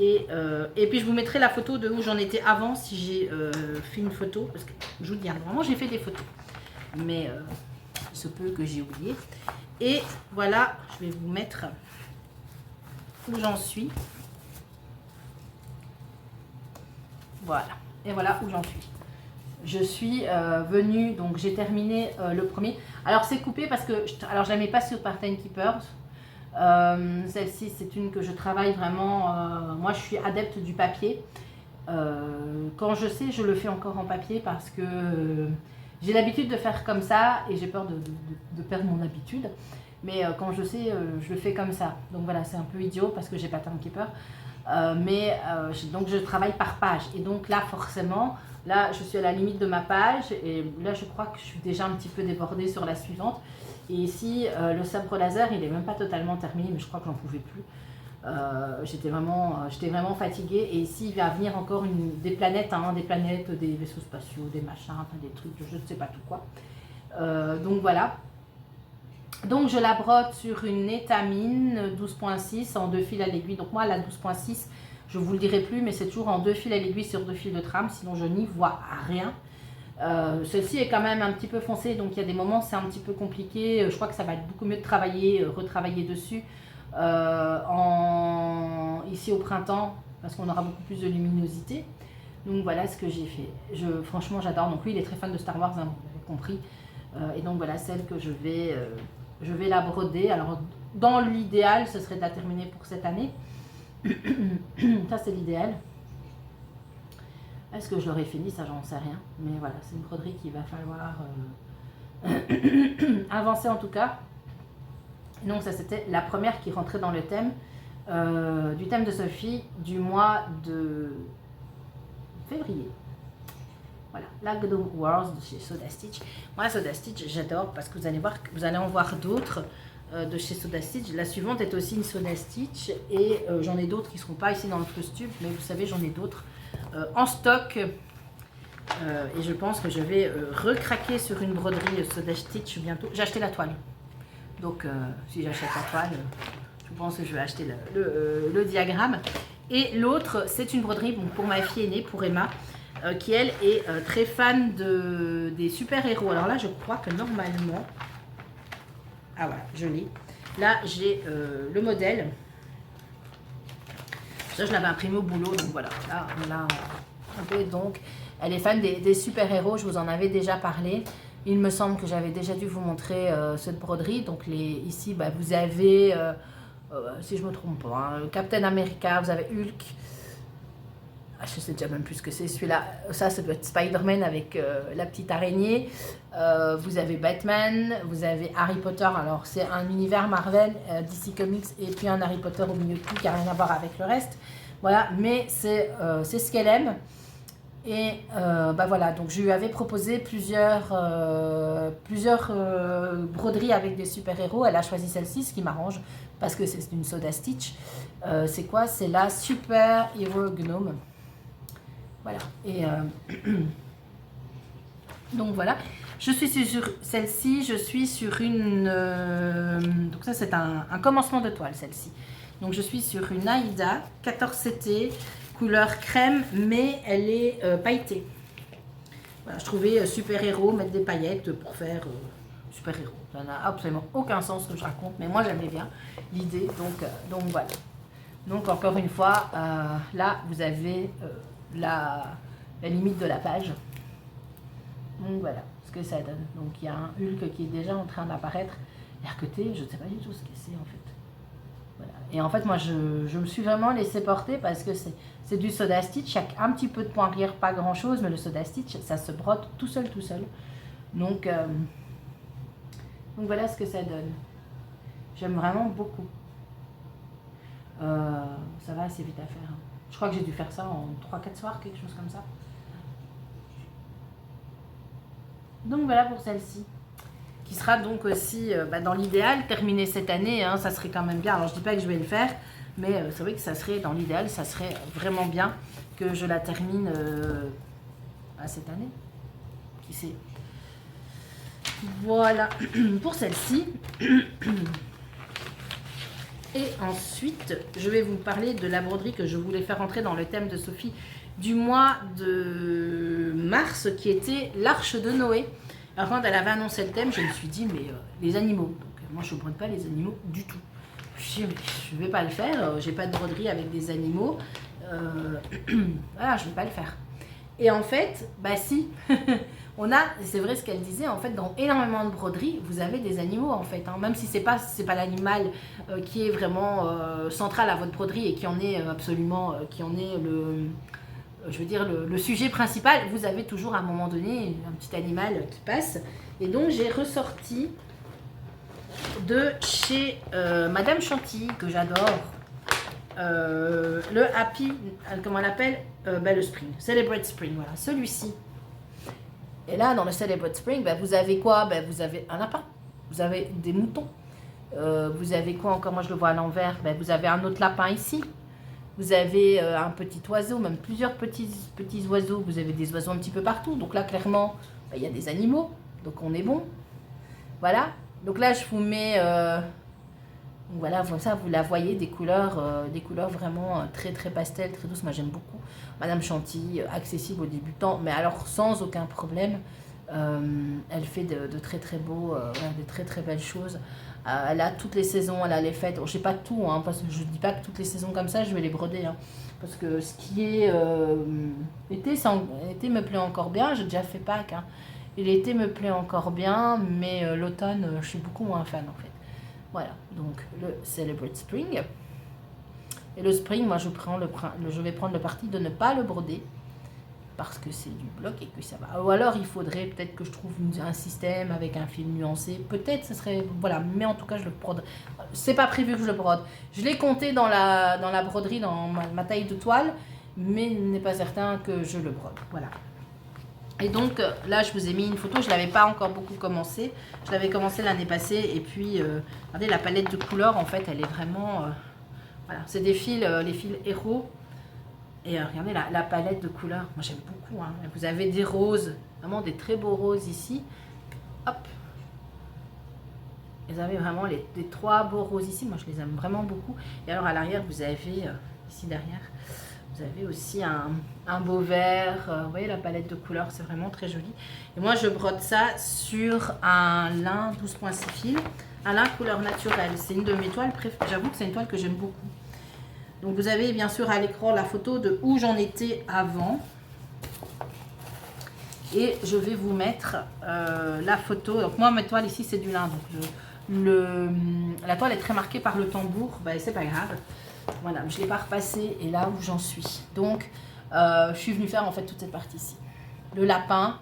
Et puis je vous mettrai la photo de où j'en étais avant si j'ai fait une photo. Parce que je vous dis, normalement j'ai fait des photos. Mais il se peut que j'ai oublié. Et voilà, je vais vous mettre où j'en suis. Voilà. Et voilà où j'en suis. Je suis venue, donc j'ai terminé le premier. Alors c'est coupé parce que, alors je la mets pas sur Parten Keepers. Celle-ci c'est une que je travaille vraiment, moi je suis adepte du papier, quand je sais je le fais encore en papier parce que j'ai l'habitude de faire comme ça et j'ai peur de perdre mon habitude, mais quand je sais je le fais comme ça, donc voilà c'est un peu idiot parce que j'ai pas Timekeeper, donc je travaille par page et donc là forcément là je suis à la limite de ma page et là je crois que je suis déjà un petit peu débordée sur la suivante. Et ici, le sabre laser, il n'est même pas totalement terminé, mais je crois que j'en pouvais plus. J'étais vraiment fatiguée. Et ici, il va venir encore des planètes, des vaisseaux spatiaux, des machins, des trucs, je ne sais pas tout quoi. Donc voilà. Donc je la brode sur une étamine 12.6 en 2 fils à l'aiguille. Donc moi, la 12.6, je ne vous le dirai plus, mais c'est toujours en 2 fils à l'aiguille sur 2 fils de trame, sinon je n'y vois rien. Celle-ci est quand même un petit peu foncée, donc il y a des moments c'est un petit peu compliqué. Je crois que ça va être beaucoup mieux de retravailler dessus ici au printemps parce qu'on aura beaucoup plus de luminosité. Donc voilà ce que j'ai fait. Franchement j'adore. Donc lui il est très fan de Star Wars, hein, vous l'avez compris. Et donc voilà celle que je vais la broder. Alors dans l'idéal ce serait de la terminer pour cette année. Ça c'est l'idéal. Est-ce que je l'aurais fini? Ça, j'en sais rien. Mais voilà, c'est une broderie qu'il va falloir avancer en tout cas. Donc ça, c'était la première qui rentrait dans le thème du thème de Sophie du mois de février. Voilà, la Gnome Wars de chez Soda Stitch. Moi, Soda Stitch, j'adore parce que vous allez en voir d'autres de chez Soda Stitch. La suivante est aussi une Soda Stitch et j'en ai d'autres qui ne seront pas ici dans le costume, mais vous savez, j'en ai d'autres en stock. Et je pense que je vais recraquer sur une broderie Soda Stitch bientôt. J'ai acheté la toile. Donc, si j'achète la toile, je pense que je vais acheter le diagramme. Et l'autre, c'est une broderie pour ma fille aînée, pour Emma, qui elle est très fan des super-héros. Alors là, je crois que normalement... Ah voilà, je l'ai. Là, j'ai le modèle. Ça, je l'avais imprimé au boulot, donc voilà. Là, on l'a un peu. Donc, elle est fan des super-héros, je vous en avais déjà parlé. Il me semble que j'avais déjà dû vous montrer cette broderie. Donc, ici, bah, vous avez, si je ne me trompe pas, hein, Captain America, vous avez Hulk. Ah, je sais déjà même plus ce que c'est celui-là. Ça doit être Spider-Man avec la petite araignée. Vous avez Batman, vous avez Harry Potter. Alors, c'est un univers Marvel, DC Comics, et puis un Harry Potter au milieu de tout qui n'a rien à voir avec le reste. Voilà, mais c'est ce qu'elle aime. Et bah voilà, donc je lui avais proposé plusieurs broderies avec des super-héros. Elle a choisi celle-ci, ce qui m'arrange, parce que c'est une Soda Stitch. C'est quoi? C'est la Super Hero Gnome. Voilà, et donc voilà, je suis sur celle-ci, je suis sur une, donc ça c'est un commencement de toile celle-ci. Donc je suis sur une Aïda 14CT, couleur crème, mais elle est pailletée. Voilà, je trouvais super-héros, mettre des paillettes pour faire super-héros. Ça n'a absolument aucun sens ce que je raconte, mais moi j'aimais bien l'idée, donc voilà. Donc encore une fois, là vous avez la limite de la page. Donc voilà ce que ça donne. Donc il y a un Hulk qui est déjà en train d'apparaître. RQT, je ne sais pas du tout ce que c'est en fait. Voilà. Et en fait moi je me suis vraiment laissé porter parce que c'est du Soda Stitch. Il y a un petit peu de point arrière, pas grand chose, mais le Soda Stitch ça se brode tout seul. Donc voilà ce que ça donne. J'aime vraiment beaucoup. Ça va assez vite à faire. Je crois que j'ai dû faire ça en 3-4 soirs, quelque chose comme ça. Donc voilà pour celle-ci. Qui sera donc aussi, dans l'idéal, terminée cette année. Hein, ça serait quand même bien. Alors je ne dis pas que je vais le faire, mais c'est vrai que ça serait, dans l'idéal, ça serait vraiment bien que je la termine cette année. Qui sait? Voilà pour celle-ci. Et ensuite, je vais vous parler de la broderie que je voulais faire entrer dans le thème de Sophie du mois de mars, qui était l'Arche de Noé. Alors quand elle avait annoncé le thème, je me suis dit, mais les animaux. Donc moi, je ne brode pas les animaux du tout. Je me suis dit, je ne vais pas le faire, j'ai pas de broderie avec des animaux. Voilà, je ne vais pas le faire. Et en fait, bah si, on a, c'est vrai ce qu'elle disait, en fait, dans énormément de broderies, vous avez des animaux, en fait. Hein, même si c'est pas l'animal qui est vraiment central à votre broderie et qui en est absolument, qui en est le sujet principal, vous avez toujours à un moment donné un petit animal qui passe. Et donc, j'ai ressorti de chez Madame Chantilly, que j'adore, le Happy, comment on l'appelle, le Spring, Celebrate Spring, voilà, celui-ci. Et là, dans le Celebrate Spring, vous avez quoi? Vous avez un lapin, vous avez des moutons, vous avez quoi encore? Moi, je le vois à l'envers. Vous avez un autre lapin ici. Vous avez un petit oiseau, même plusieurs petits oiseaux. Vous avez des oiseaux un petit peu partout. Donc là, clairement, il y a des animaux. Donc on est bon. Voilà. Donc là, je vous mets... voilà, comme ça, vous la voyez, des couleurs vraiment très très pastel, très douces. Moi, j'aime beaucoup. Madame Chantilly, accessible aux débutants, mais alors sans aucun problème. Elle fait de très très beaux, de très très belles choses. Elle a toutes les saisons, elle a les fêtes. Bon, je sais pas tout, hein, parce que je dis pas que toutes les saisons comme ça, je vais les broder. Hein, parce que ce qui est été me plaît encore bien. J'ai déjà fait Pâques. Hein, et l'été me plaît encore bien, mais l'automne, je suis beaucoup moins fan en fait. Voilà, donc le Celebrate Spring. Et le Spring, moi je vais prendre le parti de ne pas le broder parce que c'est du bloc et que ça va. Ou alors il faudrait peut-être que je trouve un système avec un fil nuancé. Peut-être ce serait... Voilà, mais en tout cas je le brode. C'est pas prévu que je le brode. Je l'ai compté dans la broderie, dans ma taille de toile, mais il n'est pas certain que je le brode. Voilà. Et donc là, je vous ai mis une photo, je ne l'avais pas encore beaucoup commencé. Je l'avais commencé l'année passée. Et puis, regardez, la palette de couleurs, en fait, elle est vraiment... voilà, c'est des fils, les fils héros. Et regardez la palette de couleurs. Moi, j'aime beaucoup. Hein. Vous avez des roses, vraiment des très beaux roses ici. Hop. Vous avez vraiment les 3 beaux roses ici. Moi, je les aime vraiment beaucoup. Et alors, à l'arrière, vous avez, ici derrière... Vous avez aussi un beau vert. Vous voyez la palette de couleurs, c'est vraiment très joli. Et moi, je brode ça sur un lin 12.6 fils. un lin couleur naturelle. C'est une de mes toiles préférées. J'avoue que c'est une toile que j'aime beaucoup. Donc vous avez bien sûr à l'écran la photo de où j'en étais avant. Et je vais vous mettre la photo. Donc moi, ma toile ici, c'est du lin. Donc la toile est très marquée par le tambour. Bah, c'est pas grave. Voilà, je ne l'ai pas repassé. Et là où j'en suis. Donc, je suis venue faire en fait toute cette partie-ci. Le lapin,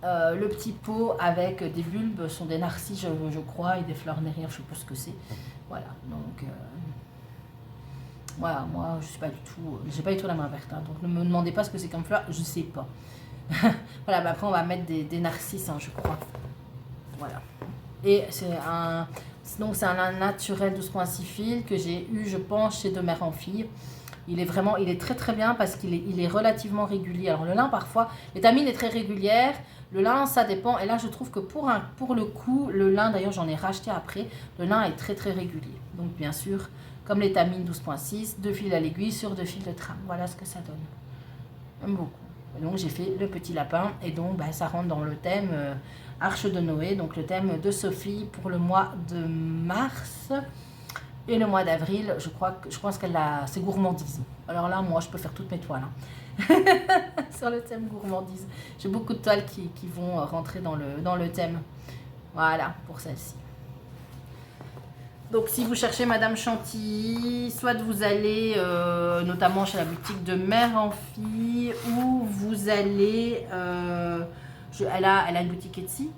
le petit pot avec des bulbes, sont des narcisses, je crois, et des fleurs derrière, je ne sais pas ce que c'est. Voilà, donc... voilà, moi, je ne suis pas du tout... J'ai pas du tout la main verte. Hein, donc, ne me demandez pas ce que c'est comme fleur. Je ne sais pas. Voilà, bah après on va mettre des narcisses, hein, je crois. Voilà. Et c'est un... Donc c'est un lin naturel 12,6 fils que j'ai eu, je pense, chez De Mère en Fille. Il est vraiment, il est très très bien parce qu'il est relativement régulier. Alors le lin parfois, l'étamine est très régulière. Le lin, ça dépend. Et là, je trouve que pour le coup, le lin, d'ailleurs, j'en ai racheté après. Le lin est très très régulier. Donc bien sûr, comme l'étamine 12,6, 2 fils à l'aiguille sur 2 fils de trame. Voilà ce que ça donne. J'aime beaucoup. Donc j'ai fait le petit lapin et donc bah, ça rentre dans le thème Arche de Noé, donc le thème de Sophie pour le mois de mars et le mois d'avril. Je pense qu'elle a c'est gourmandise. Alors là, moi, je peux faire toutes mes toiles hein. Sur le thème gourmandise. J'ai beaucoup de toiles qui vont rentrer dans le thème. Voilà pour celle-ci. Donc si vous cherchez Madame Chantilly, soit vous allez notamment chez la boutique de Mère en Fille, ou vous allez, elle a une boutique Etsy,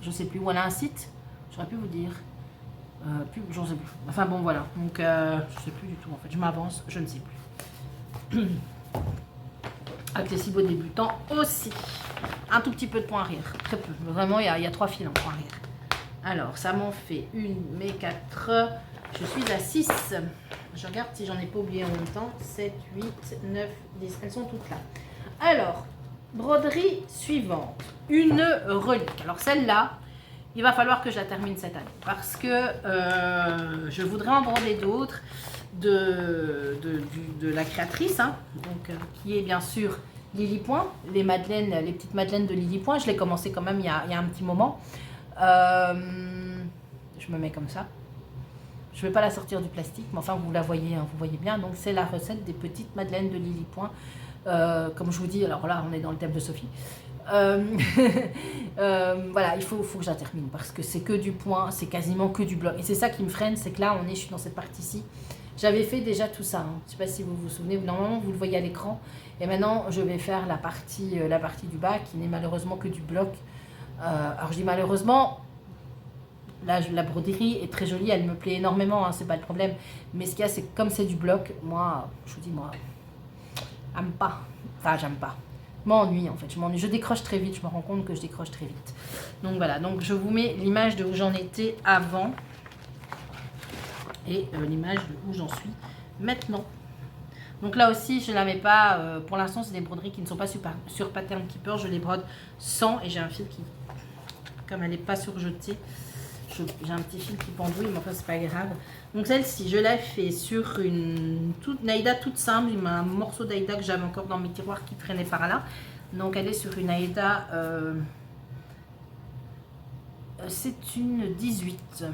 je sais plus, ou elle a un site, j'aurais pu vous dire, j'en sais plus, enfin bon voilà, donc je sais plus du tout en fait, je m'avance, je ne sais plus. Accessible aux débutants aussi, un tout petit peu de point rire, très peu, vraiment il y a 3 fils en point rire. Alors, ça m'en fait 1, mais 4. Je suis à 6. Je regarde si j'en ai pas oublié en même temps. 7, 8, 9, 10. Elles sont toutes là. Alors, broderie suivante. Une relique. Alors, celle-là, il va falloir que je la termine cette année. Parce que je voudrais en broder d'autres de la créatrice. Hein, donc, qui est bien sûr Lily Point. Les petites madeleines de Lily Point. Je l'ai commencé quand même il y a un petit moment. Je me mets comme ça. Je ne vais pas la sortir du plastique, mais enfin vous la voyez, hein, vous voyez bien. Donc c'est la recette des petites madeleines de Lily Point. Comme je vous dis, alors là on est dans le thème de Sophie. Voilà, il faut que je la termine parce que c'est que du point, c'est quasiment que du bloc. Et c'est ça qui me freine, c'est que là je suis dans cette partie-ci. J'avais fait déjà tout ça. Hein. Je ne sais pas si vous vous souvenez. Normalement vous le voyez à l'écran. Et maintenant je vais faire la partie du bas qui n'est malheureusement que du bloc. Alors je dis malheureusement, la broderie est très jolie, elle me plaît énormément, hein, c'est pas le problème. Mais ce qu'il y a, c'est que comme c'est du bloc, moi, je vous dis, moi, j'aime pas. Enfin, j'aime pas. Je m'ennuie en fait, je m'ennuie. Je décroche très vite, je me rends compte que je décroche très vite. Donc voilà, donc je vous mets l'image de où j'en étais avant et l'image de où j'en suis maintenant. Donc là aussi, je ne la mets pas, pour l'instant, c'est des broderies qui ne sont pas sur Pattern Keeper. Je les brode sans et j'ai un fil qui, comme elle n'est pas surjetée, j'ai un petit fil qui pendouille, mais enfin, c'est pas grave. Donc celle-ci, je l'ai fait sur une Aïda toute simple. Il m'a un morceau d'Aïda que j'avais encore dans mes tiroirs qui traînait par là. Donc elle est sur une Aïda, c'est une 18.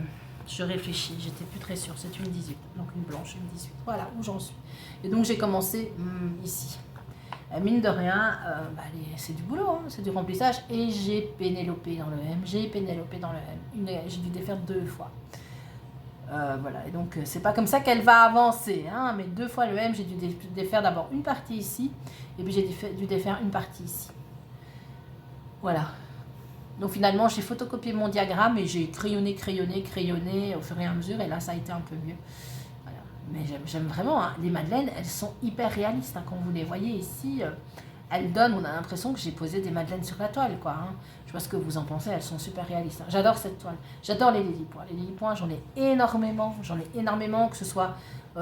Je réfléchis, j'étais plus très sûre, c'est une 18, donc une blanche, une 18, voilà où j'en suis. Et donc j'ai commencé ici. Mine de rien, c'est du boulot, hein, c'est du remplissage. Et j'ai pénélopé dans le M, j'ai dû défaire 2 fois. Voilà, et donc c'est pas comme ça qu'elle va avancer, hein, mais 2 fois le M, j'ai dû défaire d'abord une partie ici, et puis j'ai dû défaire une partie ici. Voilà. Donc finalement, j'ai photocopié mon diagramme et j'ai crayonné au fur et à mesure. Et là, ça a été un peu mieux. Voilà. Mais j'aime vraiment. Hein. Les madeleines, elles sont hyper réalistes. Hein. Quand vous les voyez ici, elles donnent, on a l'impression que j'ai posé des madeleines sur la toile. Quoi, hein. Je sais pas ce que vous en pensez, elles sont super réalistes. Hein. J'adore cette toile. J'adore les Lily Point. Les Lily Point, j'en ai énormément. Que ce soit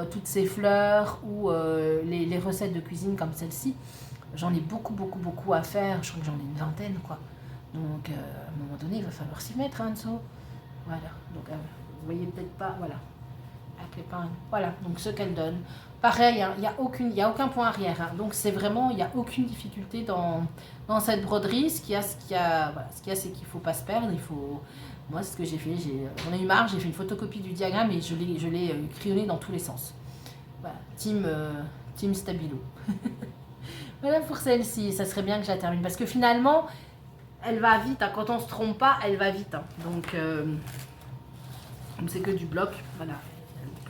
toutes ces fleurs ou les recettes de cuisine comme celle-ci. J'en ai beaucoup à faire. Je crois que j'en ai une vingtaine, quoi. Donc, à un moment donné, il va falloir s'y mettre, hein, Anso. Voilà. Donc, vous voyez peut-être pas, voilà. avec l'épingle. Voilà, donc ce qu'elle donne. Pareil, hein, il n'y a aucun point arrière. Hein, donc c'est vraiment, il n'y a aucune difficulté dans cette broderie. Ce qu'il y a, voilà, c'est qu'il ne faut pas se perdre. Moi, c'est ce que j'ai fait. J'en ai eu marre, j'ai fait une photocopie du diagramme et je l'ai crayonné dans tous les sens. Voilà, team Stabilo. Voilà pour celle-ci, ça serait bien que je la termine. Parce que finalement, elle va vite. Hein, quand on ne se trompe pas, elle va vite. Hein, donc, c'est que du bloc. Voilà.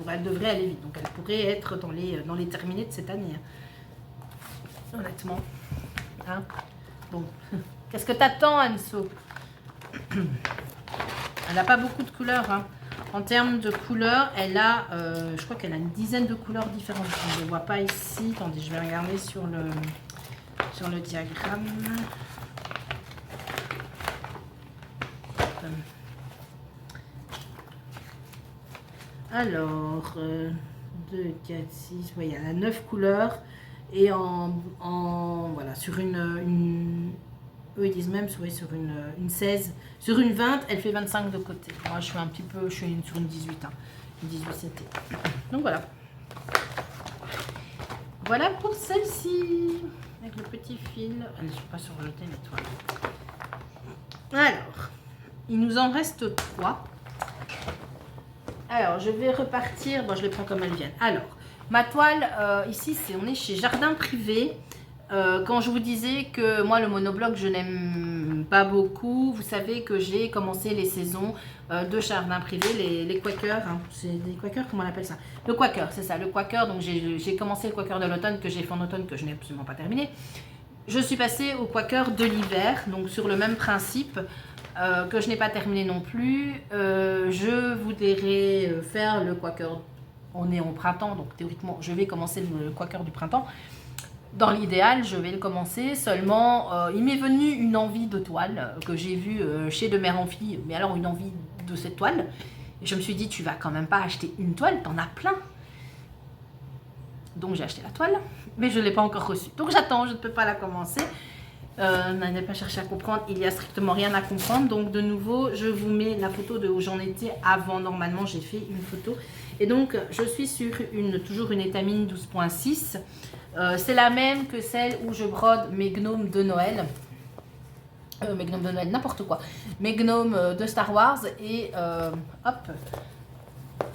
Elle devrait aller vite. Donc, elle pourrait être dans les terminés de cette année. Hein. Honnêtement. Hein, bon. Qu'est-ce que t'attends, Anso? Elle n'a pas beaucoup de couleurs. Hein. En termes de couleurs, elle a, je crois qu'elle a une dizaine de couleurs différentes. Je ne les vois pas ici. Attendez, je vais regarder sur le diagramme. Alors, 2, 4, 6, oui, il y en a 9 couleurs. Et voilà, sur eux ils disent même sur une 16, sur une 20, elle fait 25 de côté. Moi je suis sur une 18, hein, une 18 c'était. Donc voilà. Voilà pour celle-ci, avec le petit fil. Elle ne pas sur le thème étoile. Alors, il nous en reste 3. Alors, je vais repartir. Bon, je les prends comme elles viennent. Alors, ma toile, ici, on est chez Jardin Privé. Quand je vous disais que moi, le monobloc, je n'aime pas beaucoup, vous savez que j'ai commencé les saisons de Jardin Privé, les Quakers. Hein. C'est des Quakers, comment on appelle ça? Le Quaker, c'est ça, le Quaker. Donc, j'ai commencé le Quaker de l'automne que j'ai fait en automne, que je n'ai absolument pas terminé. Je suis passée au Quaker de l'hiver, donc sur le même principe. Que je n'ai pas terminé non plus. Je voudrais faire le Quaker, on est au printemps, donc théoriquement je vais commencer le Quaker du printemps. Dans l'idéal, je vais le commencer, seulement il m'est venu une envie de toile que j'ai vue chez De Mère en Fille, mais alors une envie de cette toile. Et je me suis dit, tu vas quand même pas acheter une toile, t'en as plein. Donc j'ai acheté la toile, mais je ne l'ai pas encore reçue. Donc j'attends, je ne peux pas la commencer. N'allez pas chercher à comprendre, il n'y a strictement rien à comprendre. Donc de nouveau, je vous mets la photo de où j'en étais avant. Normalement, j'ai fait une photo. Et donc, je suis sur toujours une étamine 12.6. C'est la même que celle où je brode mes gnomes de Noël. Mes gnomes de Noël, n'importe quoi. Mes gnomes de Star Wars. Et hop,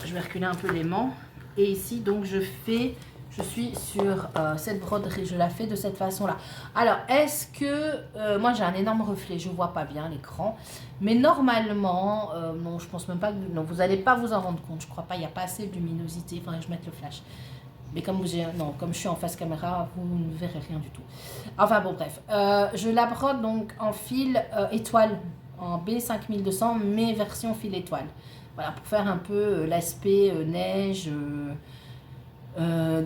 je vais reculer un peu l'aimant. Et ici, donc, je suis sur cette broderie, je la fais de cette façon-là. Alors, est-ce que... moi, j'ai un énorme reflet, je ne vois pas bien l'écran. Mais normalement, non, je pense même pas... Non, vous n'allez pas vous en rendre compte, je crois pas. Il n'y a pas assez de luminosité, il faudrait que je mette le flash. Mais comme je suis en face caméra, vous ne verrez rien du tout. Enfin, bon, bref. Je la brode donc en fil étoile, en B5200, mais version fil étoile. Voilà, pour faire un peu l'aspect neige... de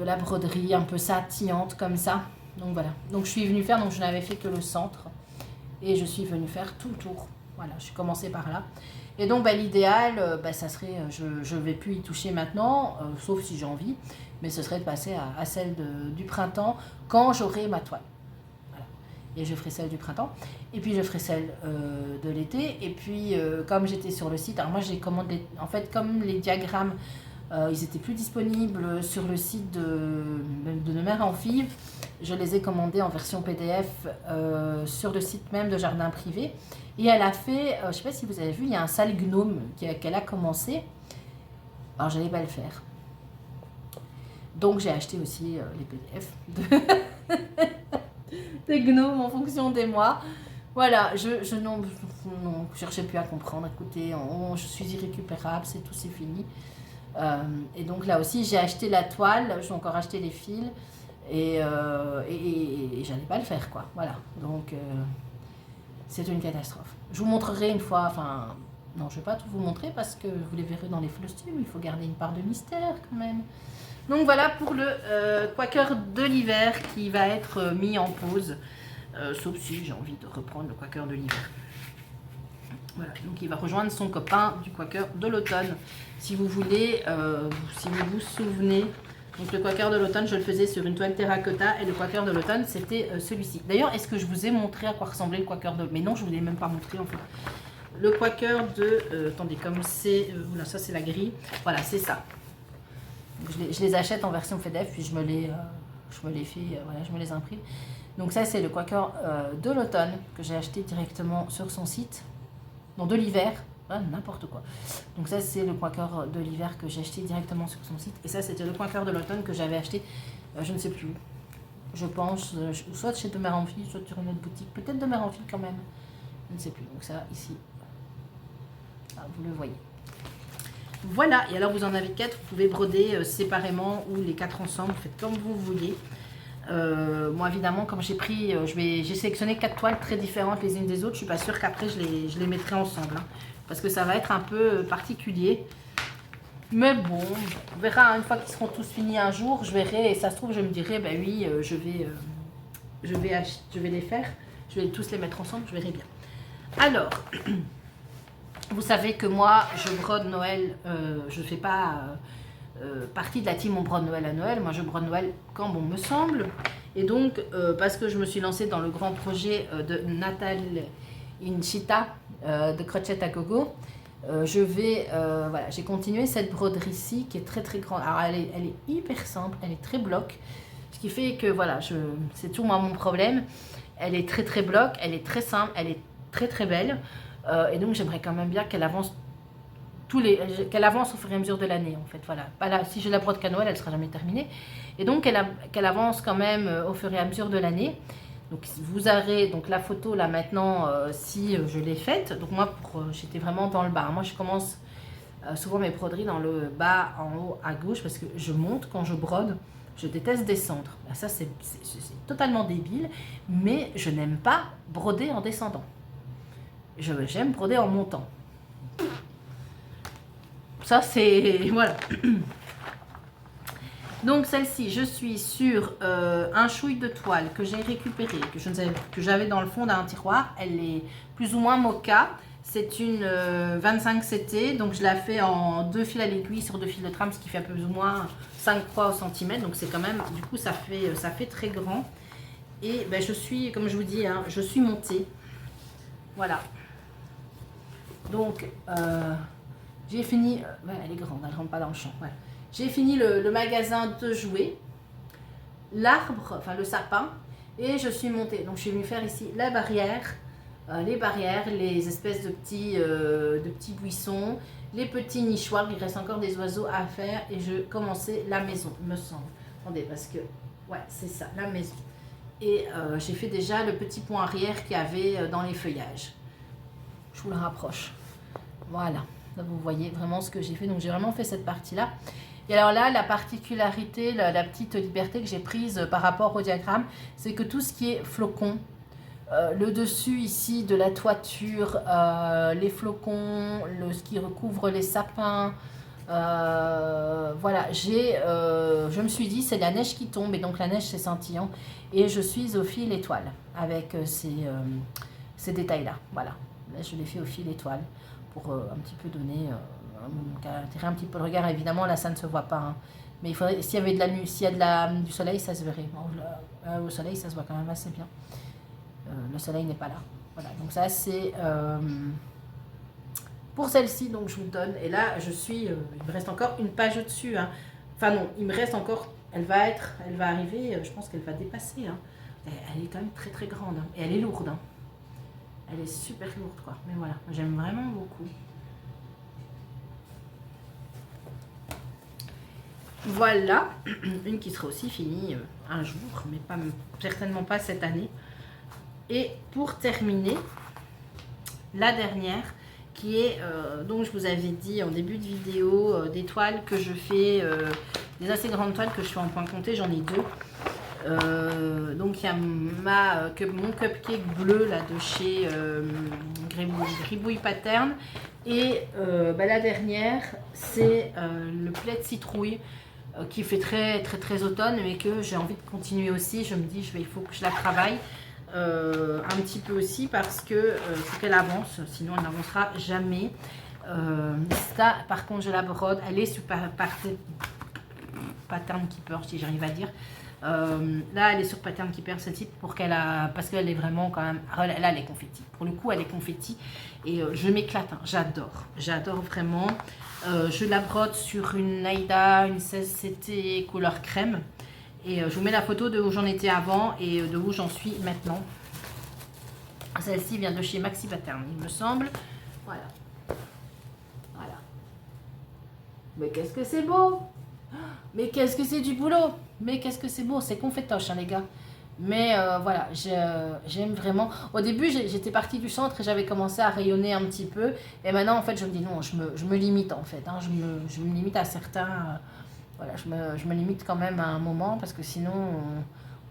la broderie un peu satinante comme ça. Donc voilà, donc je suis venue faire, donc je n'avais fait que le centre et je suis venue faire tout le tour. Voilà, je suis commencée par là. Et donc l'idéal, ça serait, je ne vais plus y toucher maintenant, sauf si j'ai envie, mais ce serait de passer à celle du printemps quand j'aurai ma toile. Voilà. Et je ferai celle du printemps, et puis je ferai celle de l'été. Et puis comme j'étais sur le site, alors moi j'ai commandé, en fait comme les diagrammes, ils étaient plus disponibles sur le site de Mère en Fille. Je les ai commandés en version PDF sur le site même de Jardin Privé. Et elle a fait, je ne sais pas si vous avez vu, il y a un sale gnome qu'elle a commencé. Alors, je n'allais pas le faire. Donc, j'ai acheté aussi les PDF des gnomes en fonction des mois. Voilà, je cherchais plus à comprendre. Écoutez, je suis irrécupérable, c'est tout, c'est fini. Et donc là aussi j'ai acheté la toile, j'ai encore acheté les fils et j'allais pas le faire quoi, voilà, donc c'est une catastrophe. Je vous montrerai une fois, enfin non je vais pas tout vous montrer parce que vous les verrez dans les costumes, il faut garder une part de mystère quand même. Donc voilà pour le Quaker de l'hiver qui va être mis en pause, sauf si j'ai envie de reprendre le Quaker de l'hiver. Voilà, donc il va rejoindre son copain du Quaker de l'automne. Si vous voulez, si vous vous souvenez, donc le Quaker de l'automne, je le faisais sur une toile terracotta et le Quaker de l'automne, c'était celui-ci. D'ailleurs, est-ce que je vous ai montré à quoi ressemblait le Quaker de... Mais non, je ne vous l'ai même pas montré en fait. le quaker de... attendez, comme c'est... oula, ça c'est la grille. Voilà, c'est ça. Donc, je les achète en version PDF, puis je me les fais... voilà, je me les imprime. Donc ça, c'est le quaker de l'automne que j'ai acheté directement sur son site. Non, de l'hiver. Ah, n'importe quoi. Donc ça, c'est le quaker de l'hiver que j'ai acheté directement sur son site. Et ça, c'était le quaker de l'automne que j'avais acheté, je ne sais plus où. Je pense, soit chez De Mère en Fille, soit sur une autre boutique. Peut-être De Mère en Fille quand même. Je ne sais plus. Donc ça, ici. Ah, vous le voyez. Voilà. Et alors, vous en avez 4. Vous pouvez broder séparément ou les 4 ensemble. Faites comme vous voulez. Moi, évidemment, comme j'ai pris... j'ai sélectionné 4 toiles très différentes les unes des autres. Je ne suis pas sûre qu'après, je les mettrai ensemble. Hein, parce que ça va être un peu particulier. Mais bon, on verra une fois qu'ils seront tous finis un jour, je verrai et ça se trouve je me dirai ben oui, je vais les faire, je vais tous les mettre ensemble, je verrai bien. Alors, vous savez que moi je brode Noël, je ne fais pas partie de la team on brode Noël à Noël, moi je brode Noël quand bon me semble. Et donc parce que je me suis lancée dans le grand projet de Natal Inchita de Crochet à Gogo. Voilà, j'ai continué cette broderie-ci qui est très très grande. Alors elle est hyper simple, elle est très bloc. Ce qui fait que voilà, c'est toujours moi mon problème. Elle est très très bloc, elle est très simple, elle est très très belle. Et donc j'aimerais quand même bien qu'elle avance qu'elle avance au fur et à mesure de l'année en fait. Voilà. Pas là, si je la brode qu'à Noël, elle sera jamais terminée. Et donc qu'elle avance quand même au fur et à mesure de l'année. Donc vous aurez donc la photo là maintenant si je l'ai faite. Donc moi j'étais vraiment dans le bas. Moi je commence souvent mes broderies dans le bas en haut à gauche parce que je monte quand je brode. Je déteste descendre. Ça c'est totalement débile, mais je n'aime pas broder en descendant. J'aime broder en montant. Ça c'est... voilà. Donc celle-ci, je suis sur un chouille de toile que j'ai récupéré, que j'avais dans le fond d'un tiroir. Elle est plus ou moins mocha. C'est une 25 CT, donc je la fais en 2 fils à l'aiguille sur 2 fils de trame, ce qui fait plus ou moins 5 croix au centimètre. Donc c'est quand même, du coup ça fait très grand. Et ben, je suis, comme je vous dis, hein, je suis montée. Voilà. Donc j'ai fini, ouais, elle est grande, elle ne rentre pas dans le champ. Ouais. J'ai fini le magasin de jouets, l'arbre, enfin le sapin, et je suis montée. Donc je suis venue faire ici la barrière, les barrières, les espèces de petits buissons, les petits nichoirs. Il reste encore des oiseaux à faire et je commençais la maison, me semble. Attendez, parce que, ouais, c'est ça, la maison. Et j'ai fait déjà le petit pont arrière qu'il y avait dans les feuillages. Je vous le rapproche. Voilà, là vous voyez vraiment ce que j'ai fait. Donc j'ai vraiment fait cette partie-là. Et alors là, la particularité, la petite liberté que j'ai prise par rapport au diagramme, c'est que tout ce qui est flocons, le dessus ici de la toiture, les flocons, ce qui recouvre les sapins, voilà, je me suis dit c'est la neige qui tombe et donc la neige c'est scintillant et je suis au fil étoile avec ces détails là, voilà, là je l'ai fait au fil étoile pour un petit peu donner attirer un petit peu le regard. Évidemment là ça ne se voit pas, hein. Mais il faudrait, s'il y avait du soleil ça se verrait. Bon, au soleil ça se voit quand même assez bien. Le soleil n'est pas là. Voilà, donc ça c'est pour celle-ci, donc je vous donne. Et là, il me reste encore une page au-dessus. Hein. Enfin non, il me reste encore, elle va arriver, je pense qu'elle va dépasser. Hein. Elle est quand même très très grande. Hein. Et elle est lourde. Hein. Elle est super lourde, quoi. Mais voilà, j'aime vraiment beaucoup. Voilà, une qui sera aussi finie un jour, mais certainement pas cette année. Et pour terminer, la dernière, qui est, donc je vous avais dit en début de vidéo, des toiles que je fais, des assez grandes toiles que je fais en point compté, j'en ai 2. Donc il y a mon cupcake bleu là, de chez Gribouille Pattern. Et la dernière, c'est le plaid citrouille. Qui fait très très très automne, mais que j'ai envie de continuer aussi. Je me dis il faut que je la travaille un petit peu aussi parce que faut qu'elle avance, sinon elle n'avancera jamais. Ça par contre je la brode, elle est sur Pattern Keeper si j'arrive à dire. Là, elle est sur Pattern Keeper, celle-ci, parce qu'elle est vraiment quand même... Là, elle est confetti. Pour le coup, elle est confetti. Et je m'éclate, hein. J'adore vraiment. Je la brode sur une Naïda, une 16CT couleur crème. Et je vous mets la photo de où j'en étais avant et de où j'en suis maintenant. Celle-ci vient de chez Maxi Pattern, il me semble. Voilà. Voilà. Mais qu'est-ce que c'est beau! Mais qu'est-ce que c'est du boulot! Mais qu'est-ce que c'est beau! C'est confetoche, hein, les gars. Mais voilà, j'aime vraiment. Au début, j'étais partie du centre et j'avais commencé à rayonner un petit peu. Et maintenant, en fait, je me dis non, je me limite, en fait. Hein, je me limite à certains... voilà, je me limite quand même à un moment parce que sinon,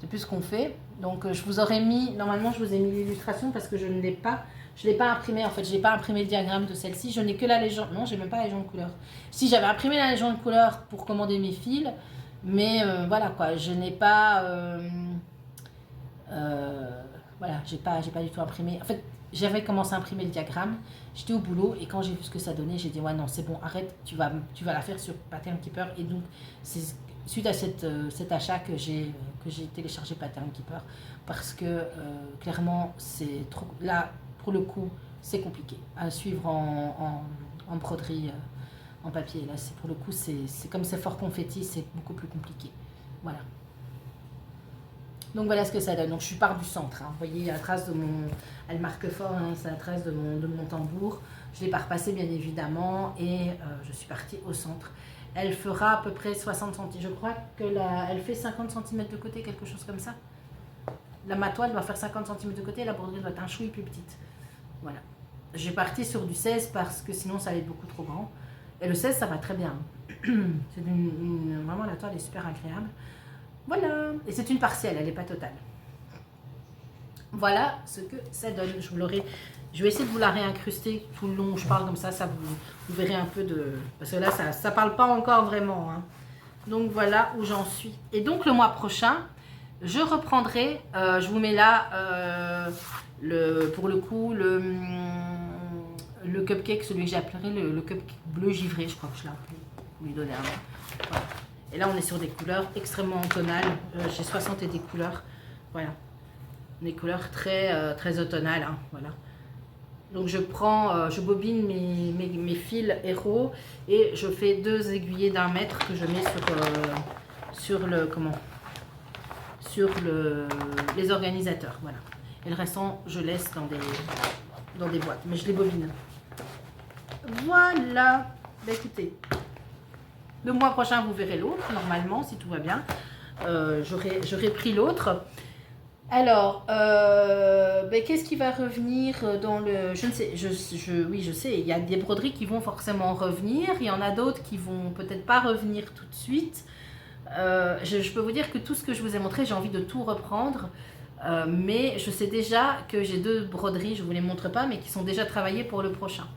c'est plus ce qu'on fait. Donc, je vous aurais mis... Normalement, je vous ai mis l'illustration parce que je ne l'ai pas... Je ne l'ai pas imprimé, en fait. Je n'ai pas imprimé le diagramme de celle-ci. Je n'ai que la légende... Non, j'ai même pas la légende couleur. Si, j'avais imprimé la légende couleur pour commander mes fils. Mais voilà, quoi. Je n'ai pas... voilà, j'ai pas du tout imprimé. En fait, j'avais commencé à imprimer le diagramme. J'étais au boulot et quand j'ai vu ce que ça donnait, j'ai dit ouais non c'est bon, arrête, tu vas la faire sur Pattern Keeper. Et donc c'est suite à cet achat que j'ai téléchargé Pattern Keeper parce que clairement c'est trop là pour le coup c'est compliqué à suivre en broderie en papier. Là c'est pour le coup c'est comme c'est fort confetti, c'est beaucoup plus compliqué. Voilà. Donc voilà ce que ça donne. Donc je pars du centre. Hein. Vous voyez la trace de mon... Elle marque fort, hein, c'est la trace de mon tambour. Je l'ai pas repassé bien évidemment et je suis partie au centre. Elle fera à peu près 60 cm. Je crois que elle fait 50 cm de côté, quelque chose comme ça. La matoile doit faire 50 cm de côté et la broderie doit être un chouï plus petite. Voilà. J'ai parti sur du 16 parce que sinon ça allait être beaucoup trop grand. Et le 16 ça va très bien. C'est vraiment la toile est super agréable. Voilà, et c'est une partielle, elle n'est pas totale. Voilà ce que ça donne. Je vais essayer de vous la réincruster tout le long où je parle comme ça, vous verrez un peu de... Parce que là, ça parle pas encore vraiment. Hein. Donc voilà où j'en suis. Et donc le mois prochain, je reprendrai, je vous mets là, pour le coup, le cupcake, celui que j'ai appelé le cupcake bleu givré, je crois que je l'ai appelé, pour lui donner un nom. Voilà. Et là, on est sur des couleurs extrêmement automnales. J'ai 60 et des couleurs. Voilà. Des couleurs très automnales. Hein, voilà. Donc, je bobine mes fils héros et je fais 2 aiguillets d'1 mètre que je mets sur les organisateurs. Voilà. Et le restant, je laisse dans des boîtes. Mais je les bobine. Voilà. Bah, écoutez. Le mois prochain, vous verrez l'autre, normalement, si tout va bien. J'aurai pris l'autre. Alors, qu'est-ce qui va revenir dans le... Je ne sais, oui, je sais, il y a des broderies qui vont forcément revenir. Il y en a d'autres qui vont peut-être pas revenir tout de suite. Je peux vous dire que tout ce que je vous ai montré, j'ai envie de tout reprendre. Mais je sais déjà que j'ai 2 broderies, je ne vous les montre pas, mais qui sont déjà travaillées pour le prochain.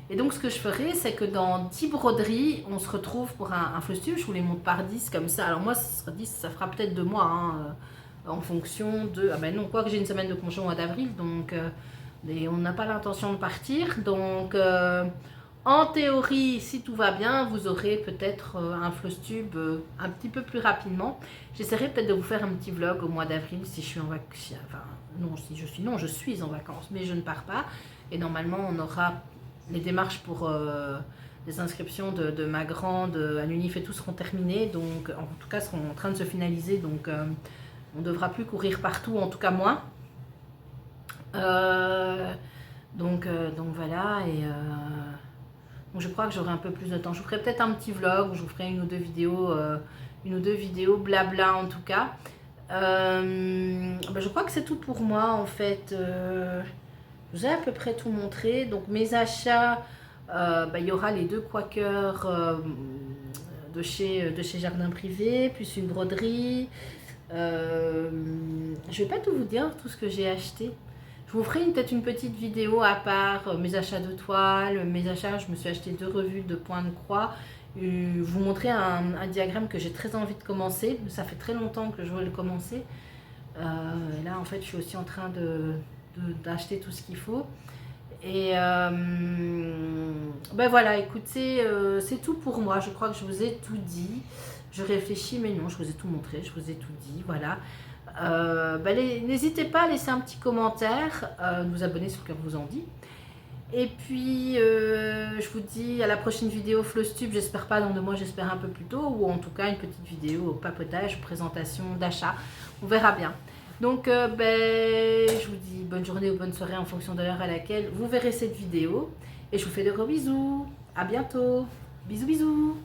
Et donc, ce que je ferai, c'est que dans 10 broderies, on se retrouve pour un fleuve. Je vous les montre par 10 comme ça. Alors moi, ce sera 10, ça fera peut-être 2 mois, hein, en fonction de... Ah ben non, quoi que j'ai une semaine de congé au mois d'avril, donc on n'a pas l'intention de partir. Donc, en théorie, si tout va bien, vous aurez peut-être un floss tube un petit peu plus rapidement. J'essaierai peut-être de vous faire un petit vlog au mois d'avril si je suis en vacances. Enfin, non, je suis en vacances, mais je ne pars pas. Et normalement, on aura... Les démarches pour les inscriptions de ma grande à l'UNIF et tout seront terminées, donc en tout cas seront en train de se finaliser, donc on ne devra plus courir partout, en tout cas moins. Donc voilà, et donc je crois que j'aurai un peu plus de temps. Je vous ferai peut-être un petit vlog où je vous ferai une ou deux vidéos blabla en tout cas. Je crois que c'est tout pour moi en fait. Je vous ai à peu près tout montré. Donc mes achats, il y aura les 2 quakers de chez Jardin Privé, plus une broderie. Je ne vais pas tout vous dire, tout ce que j'ai acheté. Je vous ferai peut-être une petite vidéo à part, mes achats de toile, mes achats, je me suis acheté 2 revues de points de croix. Vous montrer un diagramme que j'ai très envie de commencer. Ça fait très longtemps que je veux le commencer. Et là, en fait, je suis aussi en train d'acheter tout ce qu'il faut. Et ben voilà, écoutez, c'est tout pour moi. Je crois que je vous ai tout dit. Je réfléchis, mais non, je vous ai tout montré, je vous ai tout dit, voilà. Ben n'hésitez pas à laisser un petit commentaire, vous abonner si le cœur vous en dit. Et puis, je vous dis à la prochaine vidéo Flowstube, j'espère pas dans 2 mois, j'espère un peu plus tôt, ou en tout cas une petite vidéo au papotage, présentation d'achat, on verra bien. Donc, je vous dis bonne journée ou bonne soirée en fonction de l'heure à laquelle vous verrez cette vidéo. Et je vous fais de gros bisous. À bientôt. Bisous, bisous.